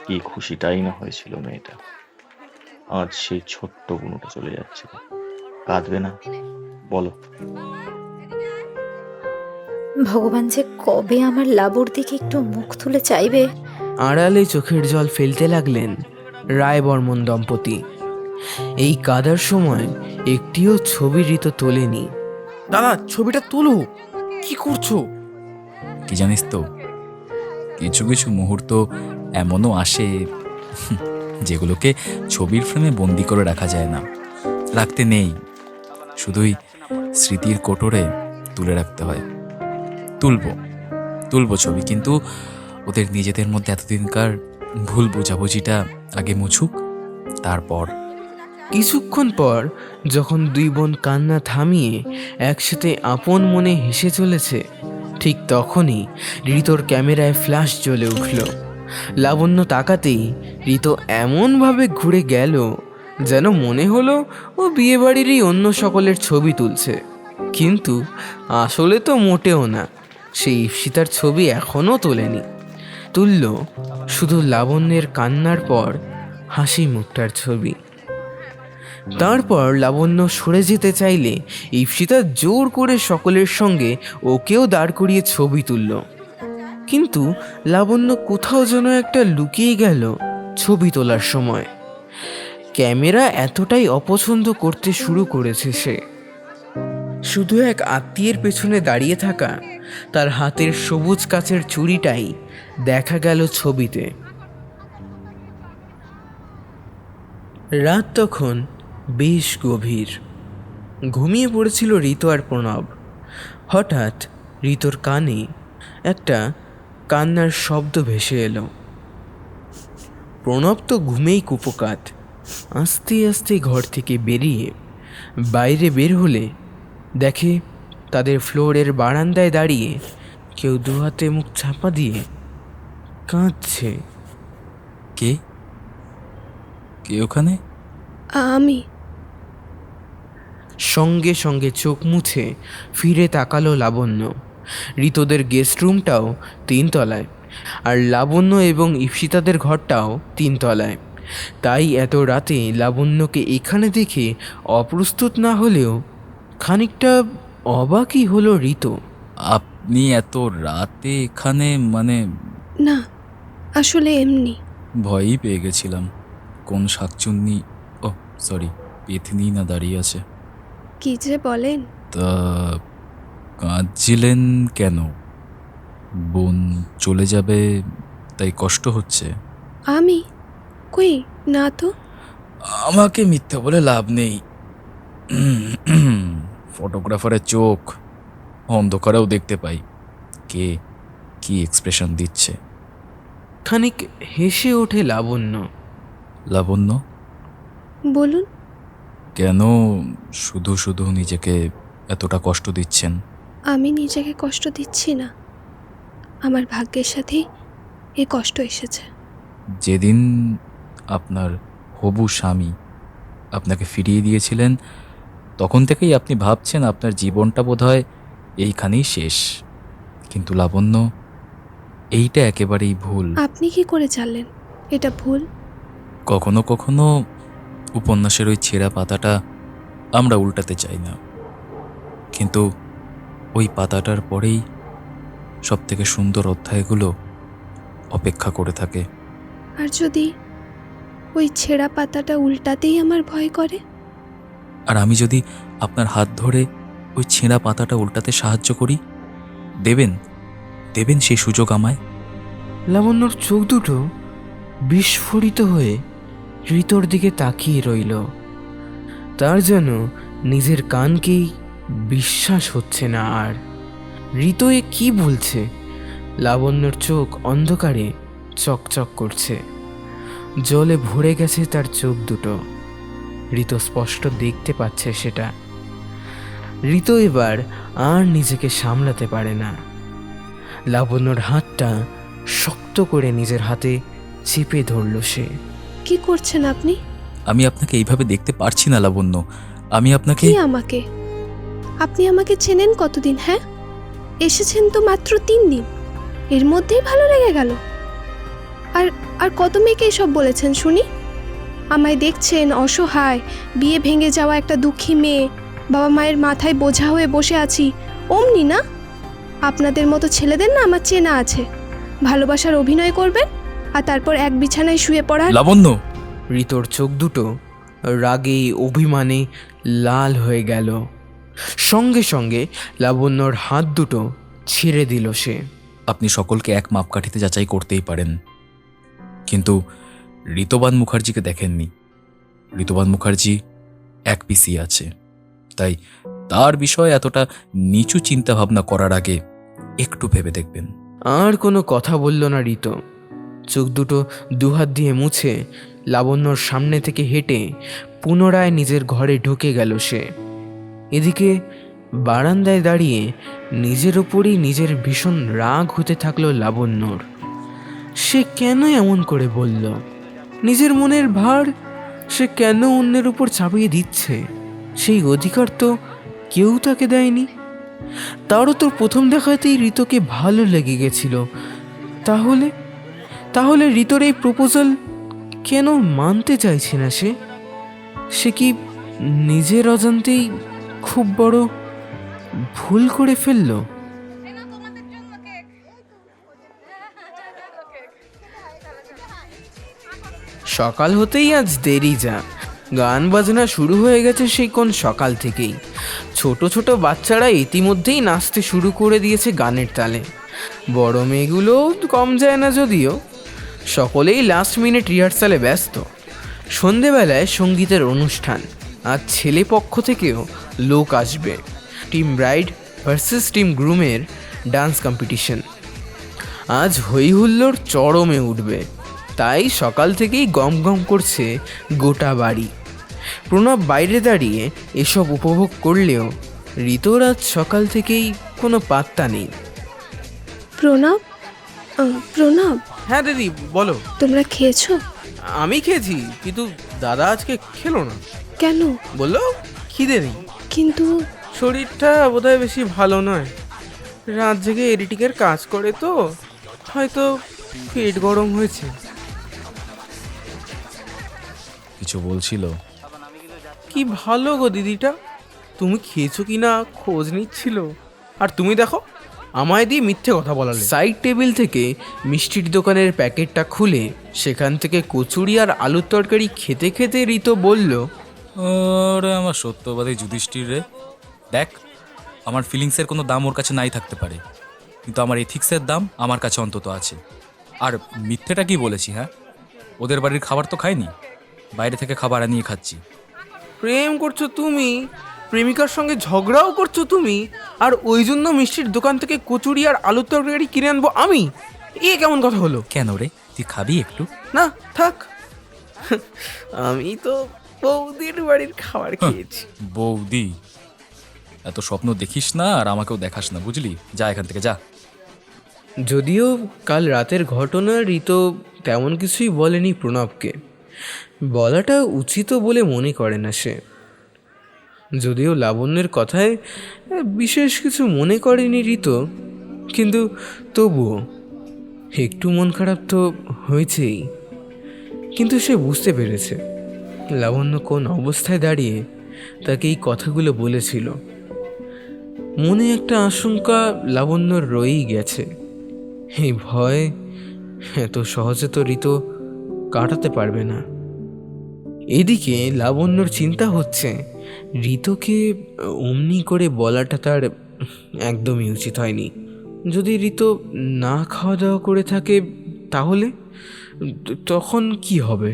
কি খুশিটাই না হয়েছিল মেয়েটা। আজ সেই ছোট্ট বুনুটা চলে যাচ্ছে, কাঁদবে না বলো? ভগবান যে কবে আমার লাবুর দিকে একটু মুখ তুলে চাইবে। আড়ালে চোখের জল ফেলতে লাগলেন রায় বর্মন দম্পতি। এই কাদার সময় একটিও ছবি ঋতু তোলেনি। দাদা, ছবিটা তোলো, কি করছো? কি জানিস তো, কিছু কিছু মুহূর্ত এমনও আসে যেগুলোকে ছবির ফ্রেমে বন্দি করে রাখা যায় না, রাখতে নেই, শুধুই স্মৃতির কোটরে তুলে রাখতে হয়। তুলবো ছবি, কিন্তু ওদের নিজেদের মধ্যে এতদিনকার ভুল বোঝাবুঝিটা আগে মুছুক, তারপর। কিছুক্ষণ পর যখন দুই বোন কান্না থামিয়ে একসাথে আপন মনে হেসে চলেছে, ঠিক তখনই ঋতোর ক্যামেরায় ফ্ল্যাশ জ্বলে উঠল। লাবণ্য তাকাতেই ঋতো এমনভাবে ঘুরে গেল যেন মনে হলো ও বিয়েবাড়িরই অন্য সকলের ছবি তুলছে, কিন্তু আসলে তো মোটেও না। সেই ঈপ্সিতার ছবি এখনও তোলেনি, তুলল শুধু লাবণ্যের কান্নার পর হাসি মুখটার ছবি। তারপর লাবণ্য সরে যেতে চাইলে ঈপ্সিতা জোর করে সকলের সঙ্গে ওকেও দাঁড় করিয়ে ছবি তুলল, কিন্তু লাবণ্য কোথাও যেন একটা লুকিয়ে গেল ছবি তোলার সময়। ক্যামেরা এতটাই অপছন্দ করতে শুরু করেছে সে। শুধু এক আত্মীয়ের পেছনে দাঁড়িয়ে থাকা তার হাতের সবুজ কাচের চুড়িটাই দেখা গেল ছবিতে। রাত তখন বেশ গভীর, ঘুমিয়ে পড়েছিল ঋতু আর প্রণব। হঠাৎ ঋতুর কানে একটা কান্নার শব্দ ভেসে এলো। প্রণব তো ঘুমেই কুপোকাত, আস্তে আস্তে ঘর থেকে বেরিয়ে বাইরে বের হলে দেখে তাদের ফ্লোরের বারান্দায় দাঁড়িয়ে কেউ দু হাতে মুখ চাপা দিয়ে কাঁদছে। কে কে ওখানে? আমি। সঙ্গে সঙ্গে চোখ মুছে ফিরে তাকালো লাবণ্য। ঋতুদের গেস্ট রুমটাও 3 তলায়, আর লাবণ্য এবং ঈপ্সিতাদের ঘরটাও 3 তলায়। তাই এত রাতে লাবণ্যকে এখানে দেখে অপ্রস্তুত না হলেও খানিকটা অবাকই হলো ঋতু। আপনি এত রাতে এখানে? মানে না, আসলে এমনি। ভয়ই পেয়ে গেছিলাম কোন শাকচুন্নি, ও সরি, পেতনি না দাঁড়িয়ে আছে। কি যে বলেন? তা কাঁদছিলেন কেন? বোন চলে যাবে তাই কষ্ট হচ্ছে? আমি কই না তো। আমাকে মিথ্যা বলে লাভ নেই। ফটোগ্রাফারের চোখ অন্ধকারেও দেখতে পাই কে কি এক্সপ্রেশন দিচ্ছে। খানিক হেসে ওঠে লাবণ্য। লাবণ্য, বলুন। কেন শুধু শুধু নিজেকে এতটা কষ্ট দিচ্ছেন? আমি নিজেকে কষ্ট দিচ্ছি না, আমার ভাগ্যের সাথেই এ কষ্ট এসেছে। যেদিন আপনার হবু স্বামী আপনাকে ফিরিয়ে দিয়েছিলেন তখন থেকেই আপনি ভাবছেন আপনার জীবনটা বোধহয় এইখানেই শেষ। কিন্তু লাবণ্য, এইটা একেবারেই ভুল। আপনি কি করে জানলেন এটা ভুল? কখনো কখনো উপন্যাসের ওই ছেঁড়া পাতাটা আমরা উল্টাতে চাই না, কিন্তু ওই পাতাটার পরেই সবথেকে সুন্দর অধ্যায়গুলো অপেক্ষা করে থাকে। আর যদি ওই ছেঁড়া পাতাটা উল্টাতেই আমার ভয় করে? আর আমি যদি আপনার হাত ধরে ওই ছেঁড়া পাতাটা উল্টাতে সাহায্য করি, দেবেন সেই সুযোগ আমায়? লাবণ্যর চোখ দুটো বিস্ফোরিত হয়ে ঋতুর দিকে তাকিয়ে রইল। তার যেন নিজের কানকেই বিশ্বাস হচ্ছে না। আর ঋতু এ কি বলছে? লাবণ্যর চোখ অন্ধকারে চকচক করছে, জলে ভরে গেছে তার চোখ দুটো। ঋতু স্পষ্ট দেখতে পাচ্ছে সেটা। ঋতু এবার আর নিজেকে সামলাতে পারে না। লাবণ্যর হাতটা শক্ত করে নিজের হাতে চেপে ধরল সে। কি করছেন আপনি? আমি আপনাকে এইভাবে দেখতে পারছি না লাবণ্য। আমি আপনাকে কি আমাকে? আপনি আমাকে চেনেন কতদিন? হ্যাঁ, এসেছেন তো মাত্র 3 দিন, এর মধ্যেই ভালো লেগে গেল? আর আর কত মেয়েকে এসব বলেছেন শুনি? আমায় দেখছেন অসহায়, বিয়ে ভেঙে যাওয়া একটা দুঃখী মেয়ে, বাবা মায়ের মাথায় বোঝা হয়ে বসে আছি, অমনি না? আপনাদের মতো ছেলেদের না আমার চেনা আছে, ভালোবাসার অভিনয় করবেন আর তারপর এক বিছানায় শুয়ে পড়ার। লাবণ্য! ঋতুর চোখ দুটো রাগে অভিমানে লাল হয়ে গেল। সঙ্গে সঙ্গে লাবণ্যর হাত দুটো ছেড়ে দিল সে। আপনি সকলকে এক মাপকাঠিতে যাচাই করতেই পারেন, কিন্তু ঋতুবান মুখার্জিকে দেখেননি। ঋতুবান মুখার্জি এক পিসি আছে, তাই তার বিষয়ে এতটা নিচু চিন্তা ভাবনা করার আগে একটু ভেবে দেখবেন। আর কোনো কথা বলল না ঋতো। চোখ দুটো দুহাত দিয়ে মুছে লাবণ্যর সামনে থেকে হেঁটে পুনরায় নিজের ঘরে ঢুকে গেল সে। এদিকে বারান্দায় দাঁড়িয়ে নিজের ওপরই নিজের ভীষণ রাগ হতে থাকলো লাবণ্যর। সে কেন এমন করে বলল? নিজের মনের ভার সে কেন অন্যের উপর চাপিয়ে দিচ্ছে? সেই অধিকার তো কেউ তাকে দেয়নি। তারও তো প্রথম দেখাতেই ঋতোকে ভালো লেগে গেছিল। তাহলে তাহলে ঋতোর এই প্রপোজাল কেন মানতে চাইছে না সে? সে কি নিজের অজান্তেই খুব বড় ভুল করে ফেললো? সকাল হতেই আজ দেরি যা। গান বাজনা শুরু হয়ে গেছে সেই কোন সকাল থেকেই। ছোট ছোট বাচ্চারা ইতিমধ্যেই নাচতে শুরু করে দিয়েছে গানের তালে। বড় মেয়েগুলো কম যায় না যদিও। সকলেই লাস্ট মিনিট রিহার্সালে ব্যস্ত। সন্ধেবেলায় সঙ্গীতের অনুষ্ঠান। আজ ছেলে পক্ষ থেকেও লোক আসবে। টিম ব্রাইড ভার্সেস টিম গ্রুমের ডান্স কম্পিটিশন। আজ হই হুল্লোড় চরমে উঠবে। তাই সকাল থেকেই গম গম করছে গোটা বাড়ি। প্রণব বাইরে দাঁড়িয়ে এসব উপভোগ করলেও ঋতোর আজ সকাল থেকেই কোনো পাত্তা নেই। প্রণব, প্রণব, হ্যাঁ দিদি বলো। তোমরা খেয়েছো? আমি খেয়েছি, কিন্তু দাদা আজকে খেলো না। কেন? বললো খিদে নেই। কিন্তু শরীরটা বোধহয় বেশি ভালো নয়। রাত জেগে এডিটিংয়ের কাজ করে তো, হয়তো পেট গরম হয়েছে। কিছু বলছিল? কি ভালো গো দিদিটা, তুমি খেয়েছো কি না খোঁজ নিচ্ছিল। আর তুমি দেখো আমায় দিয়ে মিথ্যে কথা বলালে। সাইড টেবিল থেকে মিষ্টির দোকানের প্যাকেটটা খুলে সেখান থেকে কচুরি আর আলুর তরকারি খেতে খেতে ঋতো বলল, ওরে আমার সত্যবাদী যুধিষ্ঠির রে, দেখ আমার ফিলিংসের কোনো দাম ওর কাছে নাই থাকতে পারে, কিন্তু আমার এথিক্সের দাম আমার কাছে অন্তত আছে। আর মিথ্যেটা কি বলেছি? হ্যাঁ, ওদের বাড়ির খাবার তো খাইনি, বাইরে থেকে খাবার আনিয়ে খাচ্ছি। প্রেম করছো তুমি, প্রেমিকার সঙ্গে ঝগড়াও করছো তুমি, আর ওই জন্য মিষ্টির দোকান থেকে কচুরি আর আলুর তরকারি কিনে আনবো আমি? এ কেমন কথা হলো? কেন রে, তুই খাবি একটু? না থাক, আমি তো বৌদির বাড়ির খাবার খেয়েছি। বৌদি, এত স্বপ্ন দেখিস না আর আমাকেও দেখাস না, বুঝলি? যা এখান থেকে যা। যদিও কাল রাতের ঘটনা ঋতো তেমন কিছুই বলেনি প্রণবকে, বলাটা উচিত বলে মনে করে না সে। যদিও লাবণ্যের কথায় বিশেষ কিছু মনে করেনি ঋতো, কিন্তু তবুও একটু মন খারাপ তো হয়েছেই। কিন্তু সে বুঝতে পেরেছে লাবণ্য কোন অবস্থায় দাঁড়িয়ে তাকে এই কথাগুলো বলেছিল। মনে একটা আশঙ্কা লাবণ্যর রয়েই গেছে। এই ভয় এত সহজে তো ঋতো কাটাতে পারবে না। এদিকে লাবণ্যর চিন্তা হচ্ছে ঋতোকে অমনি করে বলাটা তার একদমই উচিত হয়নি। যদি ঋতো না খাওয়া দাওয়া করে থাকে তাহলে তখন কি হবে?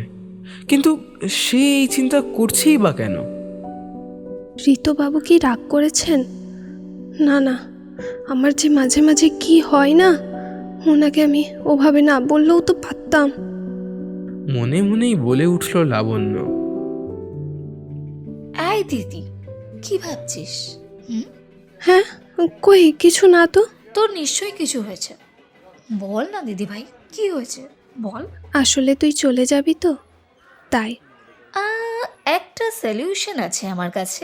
কিন্তু সে এই চিন্তা করছেই বা কেন? ঋতুবাবু কি রাগ করেছেন? না না, আমার যে মাঝে মাঝে কি হয় না, ওনাকে আমি ওভাবে না বললেও তো পারতাম। মনে মনেই বলে উঠল লাবণ্য। এই দিদি, কি ভাবছিস? হ্যাঁ, কই কিছু না তো। তোর নিশ্চয়ই কিছু হয়েছে, বল না দিদি ভাই, কি হয়েছে বল। আসলে তুই চলে যাবি তো, তাই। একটা সলিউশন আছে আমার কাছে,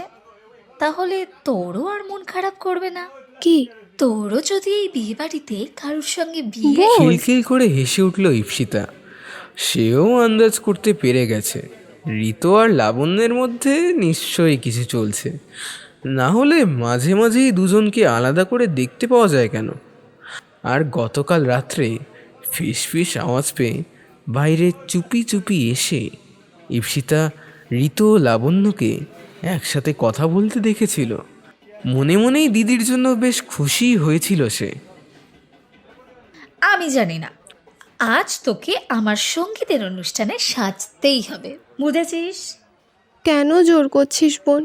তাহলে তোরও আর মন খারাপ করবে না। কি? তোরও যদি এই বিয়ে বাড়িতে কারোর সঙ্গে বিয়ে। খিলখিল করে হেসে উঠল ঈপ্সিতা। সেও আন্দাজ করতে পেরে গেছে ঋতো আর লাবণ্যের মধ্যে নিশ্চয়ই কিছু চলছে, না হলে মাঝে মাঝেই দুজনকে আলাদা করে দেখতে পাওয়া যায় কেন? আর গতকাল রাত্রে ফিস ফিস আওয়াজ পেয়ে বাইরে চুপি চুপি এসে ঈপ্সিতা ঋতো ও লাবণ্যকে একসাথে কথা বলতে দেখেছিল। মনে মনেই দিদির জন্য বেশ খুশি হয়েছিল সে। আমি জানি না, আজ তোকে আমার সঙ্গীতের অনুষ্ঠানে সাজতেই হবে, বুঝেছিস? কেন জোর করছিস বোন?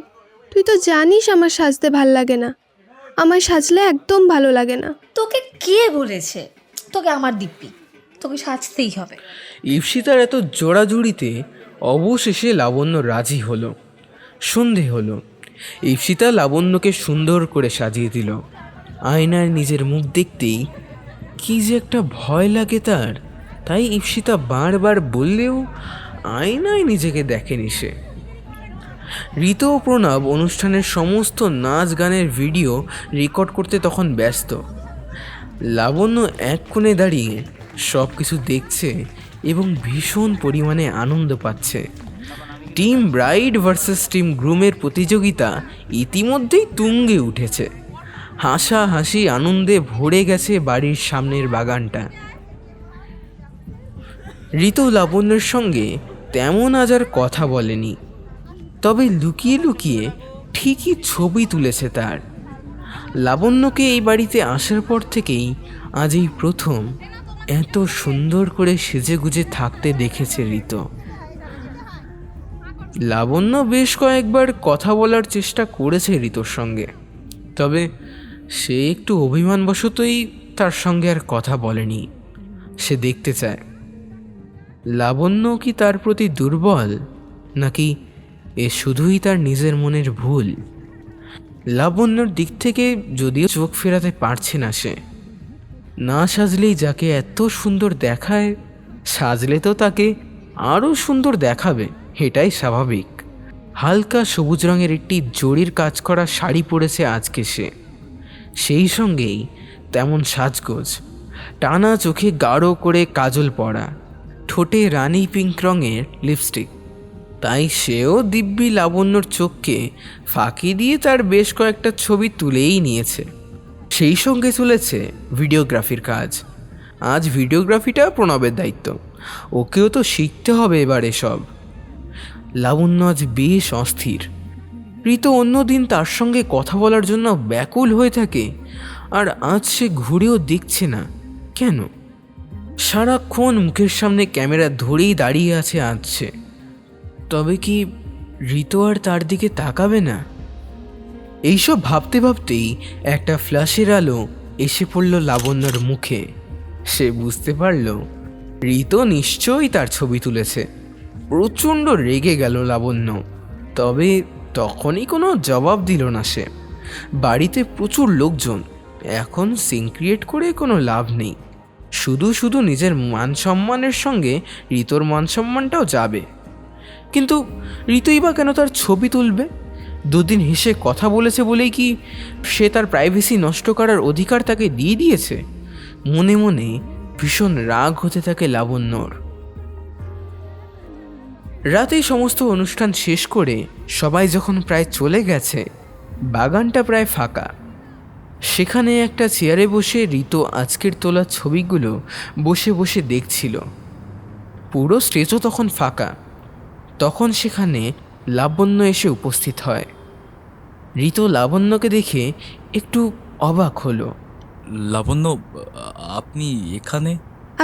তুই তো জানিস আমার সাজতে ভাল লাগে না। আমার সাজলে একদম ভালো লাগে না। তোকে কে বলেছে তোকে আমার দিব্যি, তোকে সাজতেই হবে। ঈপ্সিতার এত জোড়াজুড়িতে অবশেষে লাবণ্য রাজি হলো। সন্ধে হলো। ঈপ্সিতা লাবণ্যকে সুন্দর করে সাজিয়ে দিল। আয়নায় নিজের মুখ দেখতেই কি যে একটা ভয় লাগে তার, তাই ঈপ্সিতা বারবার বললেও আয়নায় নিজেকে দেখেনি সে। ঋতু ও প্রণব অনুষ্ঠানের সমস্ত নাচ গানের ভিডিও রেকর্ড করতে তখন ব্যস্ত। লাবণ্য এক কোণে দাঁড়িয়ে সব কিছু দেখছে এবং ভীষণ পরিমাণে আনন্দ পাচ্ছে। টিম ব্রাইড ভার্সেস টিম গ্রুমের প্রতিযোগিতা ইতিমধ্যেই তুঙ্গে উঠেছে। হাসাহাসি আনন্দে ভরে গেছে বাড়ির সামনের বাগানটা। ঋতু লাবণ্যের সঙ্গে তেমন আজ আর কথা বলেনি, তবে লুকিয়ে লুকিয়ে ঠিকই ছবি তুলেছে তার। লাবণ্যকে এই বাড়িতে আসার পর থেকেই আজ এই প্রথম এত সুন্দর করে সেজেগুজে থাকতে দেখেছে ঋতু। লাবণ্য বেশ কয়েকবার কথা বলার চেষ্টা করেছে ঋতুর সঙ্গে, তবে সে একটু অভিমানবশতই তার সঙ্গে আর কথা বলেনি। সে দেখতে চায় লাবণ্য কি তার প্রতি দুর্বল, নাকি এ শুধুই তার নিজের মনের ভুল। লাবণ্যর দিক থেকে যদিও চোখ ফেরাতে পারছে না সে। না সাজলেই যাকে এত সুন্দর দেখায়, সাজলে তো তাকে আরও সুন্দর দেখাবে, এটাই স্বাভাবিক। হালকা সবুজ রঙের একটি জরির কাজ করা শাড়ি পরেছে আজকে সে, সেই সঙ্গেই তেমন সাজগোজ, টানা চোখে গাঢ় করে কাজল পরা, ঠোঁটে রানী পিঙ্ক রঙের লিপস্টিক। তাই সেও দিব্যি লাবণ্যর চোখকে ফাঁকি দিয়ে তার বেশ কয়েকটা ছবি তুলেই নিয়েছে। সেই সঙ্গে চলেছে ভিডিওগ্রাফির কাজ। আজ ভিডিওগ্রাফিটা প্রণবের দায়িত্ব, ওকেও তো শিখতে হবে এবার এসব। লাবণ্য আজ বেশ অস্থির। ঋতু অন্যদিন তার সঙ্গে কথা বলার জন্য ব্যাকুল হয়ে থাকে, আর আজ সে ঘুরেও দেখছে না কেন। সারাক্ষণ মুখের সামনে ক্যামেরা ধরেই দাঁড়িয়ে আছে আজ সে। তবে কি ঋতু আর তার দিকে তাকাবে না? এইসব ভাবতে ভাবতেই একটা ফ্ল্যাশের আলো এসে পড়ল লাবণ্যর মুখে। সে বুঝতে পারল ঋতু নিশ্চয়ই তার ছবি তুলেছে। প্রচণ্ড রেগে গেল লাবণ্য, তবে তখনই কোনো জবাব দিল না সে। বাড়িতে প্রচুর লোকজন, এখন সিন ক্রিয়েট করে কোনো লাভ নেই। শুধু শুধু নিজের মান সম্মানের সঙ্গে ঋতুর মান সম্মানটাও যাবে। কিন্তু ঋতুই বা কেন তার ছবি তুলবে? দুদিন হেসে কথা বলেছে বলেই কি সে তার প্রাইভেসি নষ্ট করার অধিকার তাকে দিয়ে দিয়েছে? মনে মনে ভীষণ রাগ হতে থাকে লাবণ্যর। রাতে সমস্ত অনুষ্ঠান শেষ করে সবাই যখন প্রায় চলে গেছে, বাগানটা প্রায় ফাঁকা। সেখানে একটা চেয়ারে বসে ঋতু আজকের তোলা ছবিগুলো বসে বসে দেখছিল। পুরো স্টেজও তখন ফাঁকা। তখন সেখানে লাবণ্য এসে উপস্থিত হয়। ঋতু লাবণ্যকে দেখে একটু অবাক হলো। লাবণ্য, আপনি এখানে?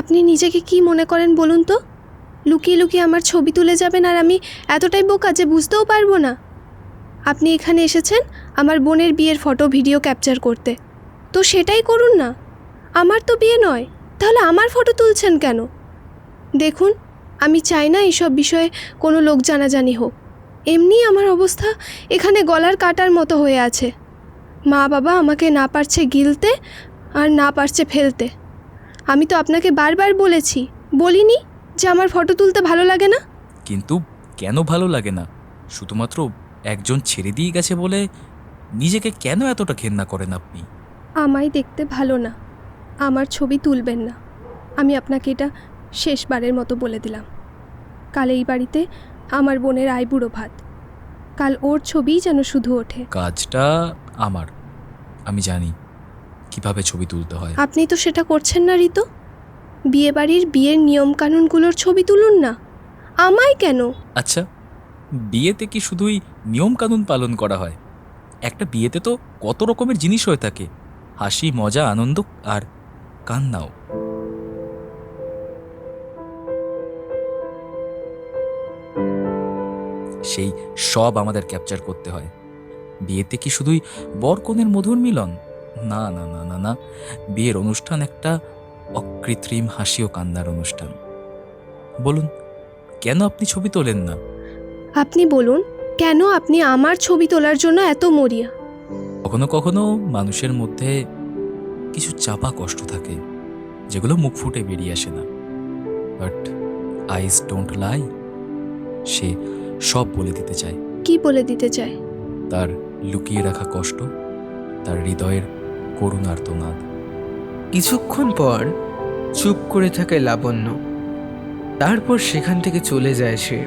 আপনি নিজেকে কি মনে করেন বলুন তো? লুকিয়ে লুকিয়ে আমার ছবি তুলে যাবেন আর আমি এতটাই বোকা যে বুঝতেও পারবো না? আপনি এখানে এসেছেন আমার বোনের বিয়ের ফটো ভিডিও ক্যাপচার করতে, তো সেটাই করুন না। আমার তো বিয়ে নয়, তাহলে আমার ফটো তুলছেন কেন? দেখুন, আমি চাই না এইসব বিষয়ে কোনো লোক জানাজানি হোক। এমনি আমার অবস্থা এখানে গলার কাটার মতো হয়ে আছে। মা বাবা আমাকে না পারছে গিলতে আর না পারছে ফেলতে। আমি তো আপনাকে বারবার বলিনি যে আমার ফটো তুলতে ভালো লাগে না? কিন্তু কেন ভালো লাগে না? শুধুমাত্র একজন ছেড়ে দিয়ে গেছে বলে নিজেকে কেন এতটা ঘেন্না করেন আপনি? আমায় দেখতে ভালো না, আমার ছবি তুলবেন না। আমি আপনাকে এটা শেষবারের মতো বলে দিলাম। কাল এই বাড়িতে আমার বোনের আইবুড়ো ভাত, কাল ওর ছবিই যেন শুধু ওঠে। কাজটা আমার, আমি জানি কিভাবে ছবি তুলতে হয়। আপনি তো সেটা করছেন না ঋতু। বিয়ে বাড়ির বিয়ের নিয়মকানুনগুলোর ছবি তুলুন না, আমায় কেন? আচ্ছা, বিয়েতে কি শুধুই নিয়মকানুন পালন করা হয়? একটা বিয়েতে তো কত রকমের জিনিস হয়ে থাকে, হাসি, মজা, আনন্দ আর কান্নাও। সেই সব আমাদের ক্যাপচার করতে হয়। বিয়েতে কি শুধুই বর কনের মধুর মিলন? না না না না না, বিয়ের অনুষ্ঠান একটা অকৃত্রিম হাসি ও কান্নার অনুষ্ঠান। বলুন, কেন আপনি ছবি তোলেন না? আপনি বলুন, কেন আপনি আমার ছবি তোলার জন্য এত মরিয়া? কখনো কখনো মানুষের মধ্যে কিছু চাপা কষ্ট থাকে, যেগুলো মুখ ফুটে বেরিয়ে আসে না। বাট আইস ডোন্ট লাই, সে সব বলে দিতে চায়। কি বলে দিতে চায়? তার লুকিয়ে রাখা কষ্ট, তার হৃদয়ের করুণার তোনাদ। কিছুক্ষণ পর চুপ করে থাকে লাবণ্য, তারপর সেখান থেকে চলে যায় সে।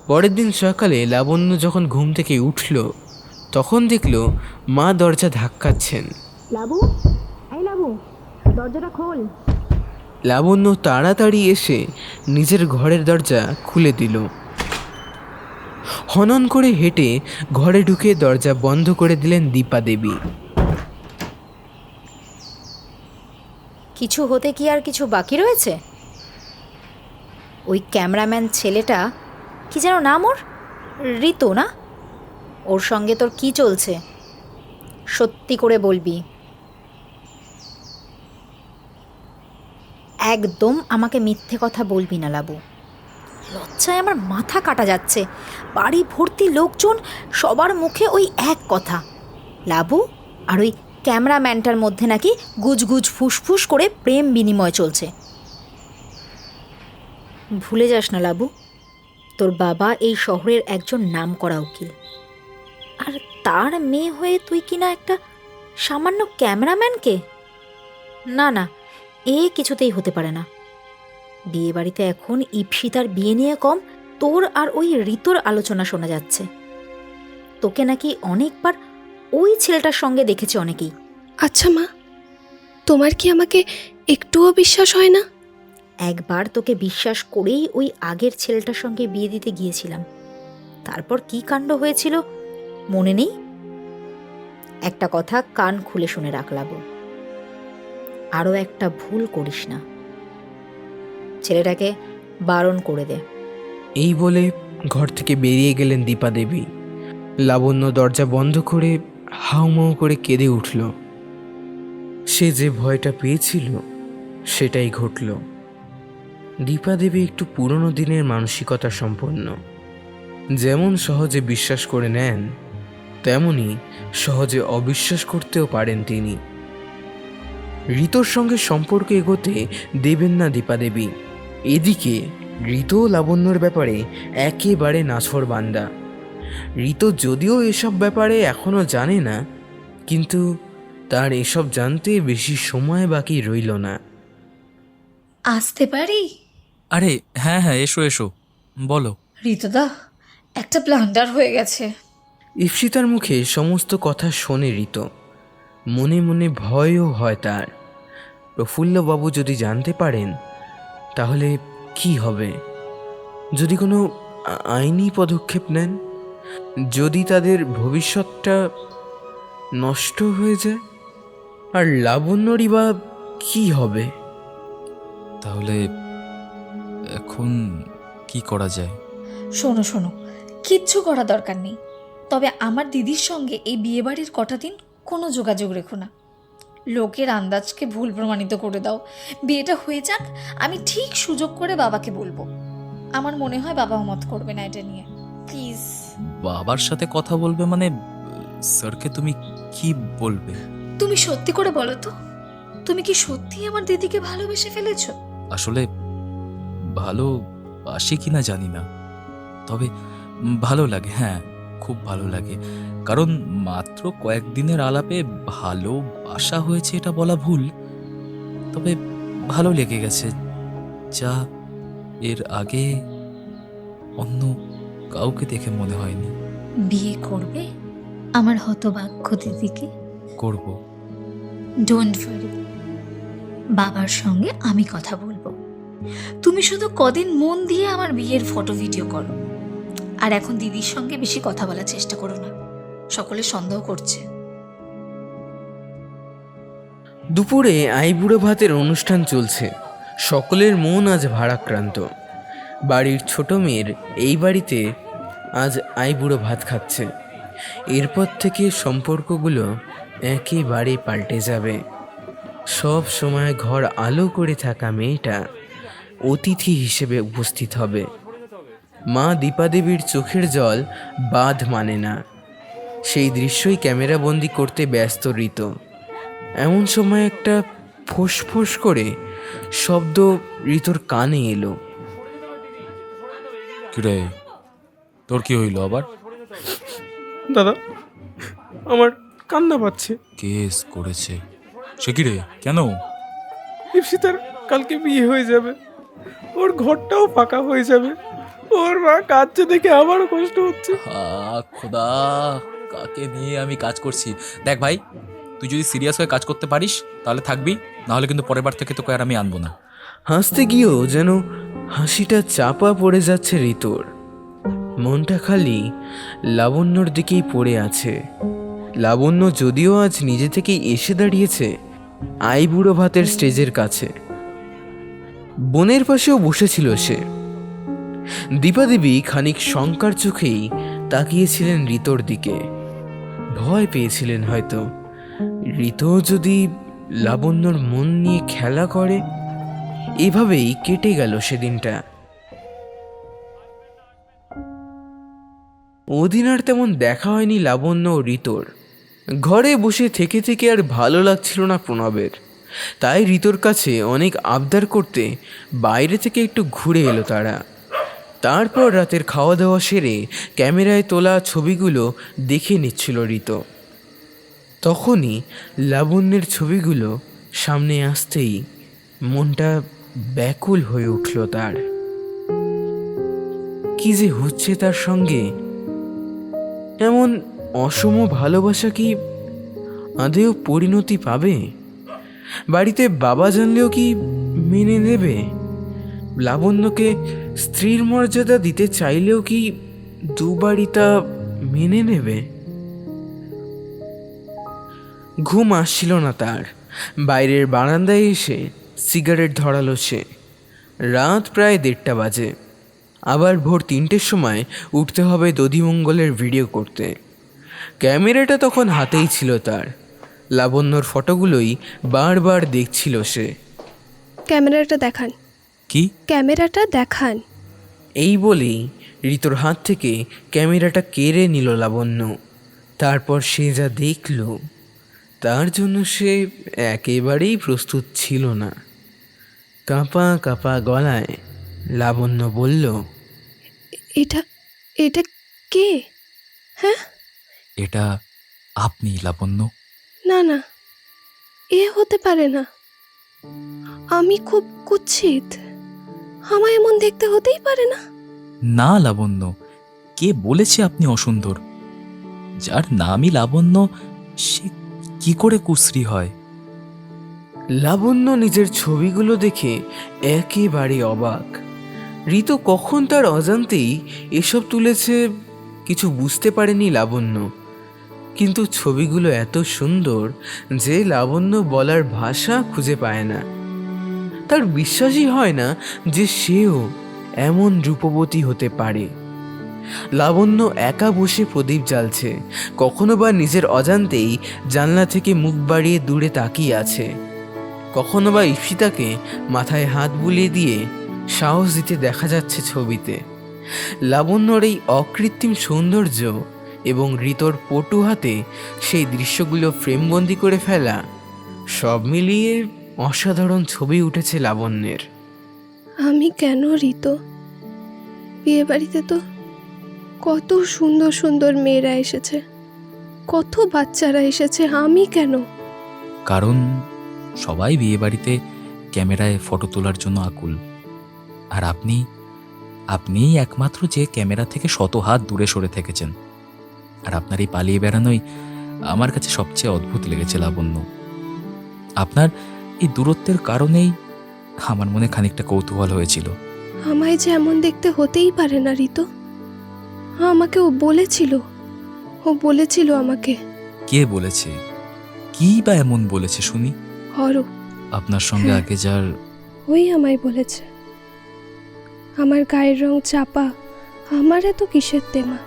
পরের দিন সকালে লাবণ্য যখন ঘুম থেকে উঠল, তখন দেখল মা দরজা ধাক্কাচ্ছেন। লাবু, এই লাবু, দরজাটা খোল। লাবণ্য তাড়াতাড়ি এসে নিজের ঘরের দরজা খুলে দিল। হনন করে হেঁটে ঘরে ঢুকে দরজা বন্ধ করে দিলেন দীপা দেবী। কিছু হতে কি আর কিছু বাকি রয়েছে? ওই ক্যামেরাম্যান ছেলেটা, কি যেন নাম ওর, ঋতু না? ওর সঙ্গে তোর কি চলছে? সত্যি করে বলবি। একদম আমাকে মিথ্যে কথা বলবি না লাবু। লজ্জায় আমার মাথা কাটা যাচ্ছে। বাড়ি ভর্তি লোকজন, সবার মুখে ওই এক কথা, লাবু আর ওই ক্যামেরাম্যানটার মধ্যে নাকি গুজগুজ ফুসফুস করে প্রেম বিনিময় চলছে। ভুলে যাস না লাবু, তোর বাবা এই শহরের একজন নামকরা উকিল, আর তার মেয়ে হয়ে তুই কিনা একটা সামান্য ক্যামেরাম্যানকে? না না, এ কিছুতেই হতে পারে না। বিয়ে বাড়িতে এখন ইপসিতার বিয়ে নিয়ে কম তোর আর ওই ঋতুর আলোচনা শোনা যাচ্ছে। তোকে নাকি অনেকবার ওই ছেলেটার সঙ্গে দেখেছে অনেকেই। আচ্ছা মা, তোমার কি আমাকে একটুও বিশ্বাস হয় না? একবার তোকে বিশ্বাস করেই ওই আগের ছেলেটার সঙ্গে বিয়ে দিতে গিয়েছিলাম। তারপর কি কাণ্ড হয়েছিল মনে নেই? একটা কথা কান খুলে শুনে রাখলাম, আরও একটা ভুল করিস না। ছেলেটাকে বারণ করে দে। এই বলে ঘর থেকে বেরিয়ে গেলেন দীপা দেবী। লাবণ্য দরজা বন্ধ করে হাউমাউ করে কেঁদে উঠল। সে যে ভয়টা পেয়েছিল সেটাই ঘটল। দীপা দেবী একটু পুরনো দিনের মানসিকতা সম্পন্ন। যেমন সহজে বিশ্বাস করে নেন, তেমনি সহজে অবিশ্বাস করতেও পারেন তিনি। ঋতুর সঙ্গে সম্পর্ক এগোতে দেবেন না দীপা দেবী। এদিকে ঋতু লাবণ্যর ব্যাপারে একেবারে নাছোড়বান্দা। ঋতু যদিও এসব ব্যাপারে এখনো জানে না, কিন্তু তার এসব জানতে বেশি সময় বাকি রইল না। আসতে পারি? আরে হ্যাঁ হ্যাঁ, এসো এসো, বলো। ঋতুদা, একটা ব্লান্ডার হয়ে গেছে। ইপ্সিতার মুখে সমস্ত কথা শোনে ঋতু। মনে মনে ভয়ও হয় তার। প্রফুল্লবাবু যদি জানতে পারেন তাহলে কি হবে? যদি কোনো আইনি পদক্ষেপ নেন, যদি তাদের ভবিষ্যৎটা নষ্ট হয়ে যায়, আর লাবণ্যরই বা কি হবে? তাহলে এখন কি করা যায়? শোনো শোনো, কিচ্ছু করা দরকার নেই। তবে আমার দিদির সঙ্গে এই বিয়েবাড়ির কটা দিন কোনো যোগাযোগ রেখো না। লোকের আন্দাজকে ভুল প্রমাণিত করে দাও। বিয়েটা হয়ে যাক, আমি ঠিক সুযোগ করে বাবাকে বলবো। আমার মনে হয় বাবা মত করবে না এটা নিয়ে। প্লিজ। বাবার সাথে কথা বলবে মানে? স্যারকে তুমি কি বলবে? তুমি সত্যি করে বলো তো, তুমি কি সত্যি আমার দিদিকে ভালোবেসে ফেলেছো? আসলে ভালোবাসি কিনা জানি না, তবে ভালো লাগে, হ্যাঁ খুব ভালো লাগে। কারণ মাত্র কয়েকদিনের আলাপে ভালোবাসা হয়েছে এটা বলা ভুল, তবে ভালো লেগে গেছে, যা এর আগে অন্য কাউকে দেখে মনে হয়নি। বিয়ে করবে আমার হতভাগ্য দিদিকে? করব। ডোন্ট ওয়ারি, বাবার সঙ্গে আমি কথা বলবো। তুমি শুধু কদিন মন দিয়ে আমার বিয়ের ফটো ভিডিও করো। আর এখন দিদির সঙ্গে বেশি কথা বলার চেষ্টা করো না, সকলে সন্দেহ করছে। দুপুরে আইবুড়ো ভাতের অনুষ্ঠান চলছে। সকলের মন আজ ভারাক্রান্ত। বাড়ির ছোট মেয়ের এই বাড়িতে আজ আইবুড়ো ভাত খাচ্ছে। এরপর থেকে সম্পর্কগুলো একেবারে পাল্টে যাবে। সব সময় ঘর আলো করে থাকা মেয়েটা অতিথি হিসেবে উপস্থিত হবে। মা দীপাদেবীর চোখের জল বাঁধ মানে না, সেই দৃশ্যই ক্যামেরাবন্দি করতে ব্যস্ত ঋতু। এমন সময় একটা ফোঁস করে শব্দ ঋতুর কানে এলো। কিরে, তোর কি হইল আবার? দাদা, আমার কান্না পাচ্ছে। কেস করেছে সে? কি রে, কেন? ইপসিতার কালকে বিয়ে হয়ে যাবে, ওর ঘরটাও ফাঁকা হয়ে যাবে। ওর মা কাঁদছে দেখে আমারও কষ্ট হচ্ছে। খোদা, কাকে নিয়ে আমি কাজ করছি? দেখ ভাই, তুই যদি সিরিয়াস হয়ে কাজ করতে পারিস তাহলে থাকবি, নাহলে কিন্তু পরের বার থেকে তোকে আর আমি আনবো না। হাসতে গিয়েও যেন হাসিটা চাপা পড়ে যাচ্ছে ঋতুর। মনটা খালি লাবণ্যর দিকেই পড়ে আছে। লাবণ্য যদিও আজ নিজে থেকেই এসে দাঁড়িয়েছে আইবুড়ো ভাতের স্টেজের কাছে, বোনের পাশেও বসেছিল সে। দীপাদেবী খানিক শঙ্কার চোখেই তাকিয়েছিলেন ঋতুর দিকে। ভয় পেয়েছিলেন হয়তো ঋতু যদি লাবণ্যর মন নিয়ে খেলা করে। এভাবেই কেটে গেল সেদিনটা। ওদিন আর তেমন দেখা হয়নি লাবণ্য ও ঋতুর। ঘরে বসে থেকে থেকে আর ভালো লাগছিল না প্রণবের, তাই ঋতুর কাছে অনেক আবদার করতে বাইরে থেকে একটু ঘুরে এলো তারা। তারপর রাতের খাওয়া দাওয়া সেরে ক্যামেরায় তোলা ছবিগুলো দেখে নিচ্ছিল ঋতু। তখনই লাবণ্যের ছবিগুলো সামনে আসতেই মনটা ব্যাকুল হয়ে উঠল তার। কি যে হচ্ছে তার সঙ্গে? এমন অসম ভালোবাসা কি আদেও পরিণতি পাবে? বাড়িতে বাবা জানলেও কি মেনে নেবে? লাবণ্যকে স্ত্রীর মর্যাদা দিতে চাইলেও কি দুবারই তা মেনে নেবে? ঘুম আসছিল না তার। বাইরের বারান্দায় এসে সিগারেট ধরালো সে। রাত প্রায় 1:30 বাজে। আবার ভোর 3টের সময় উঠতে হবে দধিমঙ্গলের ভিডিও করতে। ক্যামেরাটা তখন হাতেই ছিল তার। লাবণ্যর ফটোগুলোই বারবার দেখছিল সে। ক্যামেরাটা দেখান। কি? ক্যামেরাটা দেখান। এই বলেই ঋতুর হাত থেকে ক্যামেরাটা কেড়ে নিল লাবণ্য। তারপর সে যা দেখল তার জন্য সে একেবারেই প্রস্তুত ছিল না। কাঁপা কাঁপা গলায় লাবণ্য বলল, এটা এটা কে? হ্যাঁ, এটা আপনি লাবণ্য? না না, এ হতে পারে না। আমি খুব কুৎসিত, আমায় এমন দেখতে হতেই পারে না। না লাবণ্য, কে বলেছে আপনি অসুন্দর? যার নামই লাবণ্য সে কি করে কুশ্রী হয়? লাবণ্য নিজের ছবিগুলো দেখে একেবারে অবাক। ঋতু কখন তার অজান্তেই এসব তুলেছে কিছু বুঝতে পারেনি লাবণ্য। কিন্তু ছবিগুলো এত সুন্দর যে লাবণ্য বলার ভাষা খুঁজে পায় না। তার বিশ্বাসই হয় না যে সেও এমন রূপবতী হতে পারে। লাবণ্য একা বসে প্রদীপ জ্বালছে, কখনো বা নিজের অজান্তেই জানলা থেকে মুখ বাড়িয়ে দূরে তাকিয়ে আছে, কখনো বা ঈপ্সিতাকে মাথায় হাত বুলিয়ে দিয়ে সাহস দিতে দেখা যাচ্ছে ছবিতে। লাবণ্যর এই অকৃত্রিম সৌন্দর্য এবং ঋতুর পটু হাতে সেই দৃশ্যগুলো ফ্রেমবন্দি করে ফেলা, সব মিলিয়ে অসাধারণ ছবি উঠেছে লাবণ্যের। আমি কেন ঋতু? বিয়ে বাড়িতে তো কত সুন্দর সুন্দর মেয়েরা এসেছে, কত বাচ্চারা এসেছে, আমি কেন? কারণ সবাই বিয়ে বাড়িতে ক্যামেরায় ফটো তোলার জন্য আকুল, আর আপনিই একমাত্র যে ক্যামেরা থেকে শত হাত দূরে সরে থেকেছেন। আর আপনার এই পালিয়ে বেড়ানোই আমার কাছে সবচেয়ে অদ্ভুত লেগেছে লাবণ্য। আপনার এই দূরত্বের কারণেই আমার মনে খানিকটা কৌতূহল হয়েছিল। আমায় যে এমন দেখতে হতেই পারে না ঋতু। আমাকে ও বলেছিল আমাকে। কে বলেছে? কি বা এমন বলেছে শুনি? হরো, আপনার সঙ্গে আগে যার? ওই আমায় বলেছে। আমার গায়ের রং চাপা, আমার এত কিসের তেমা?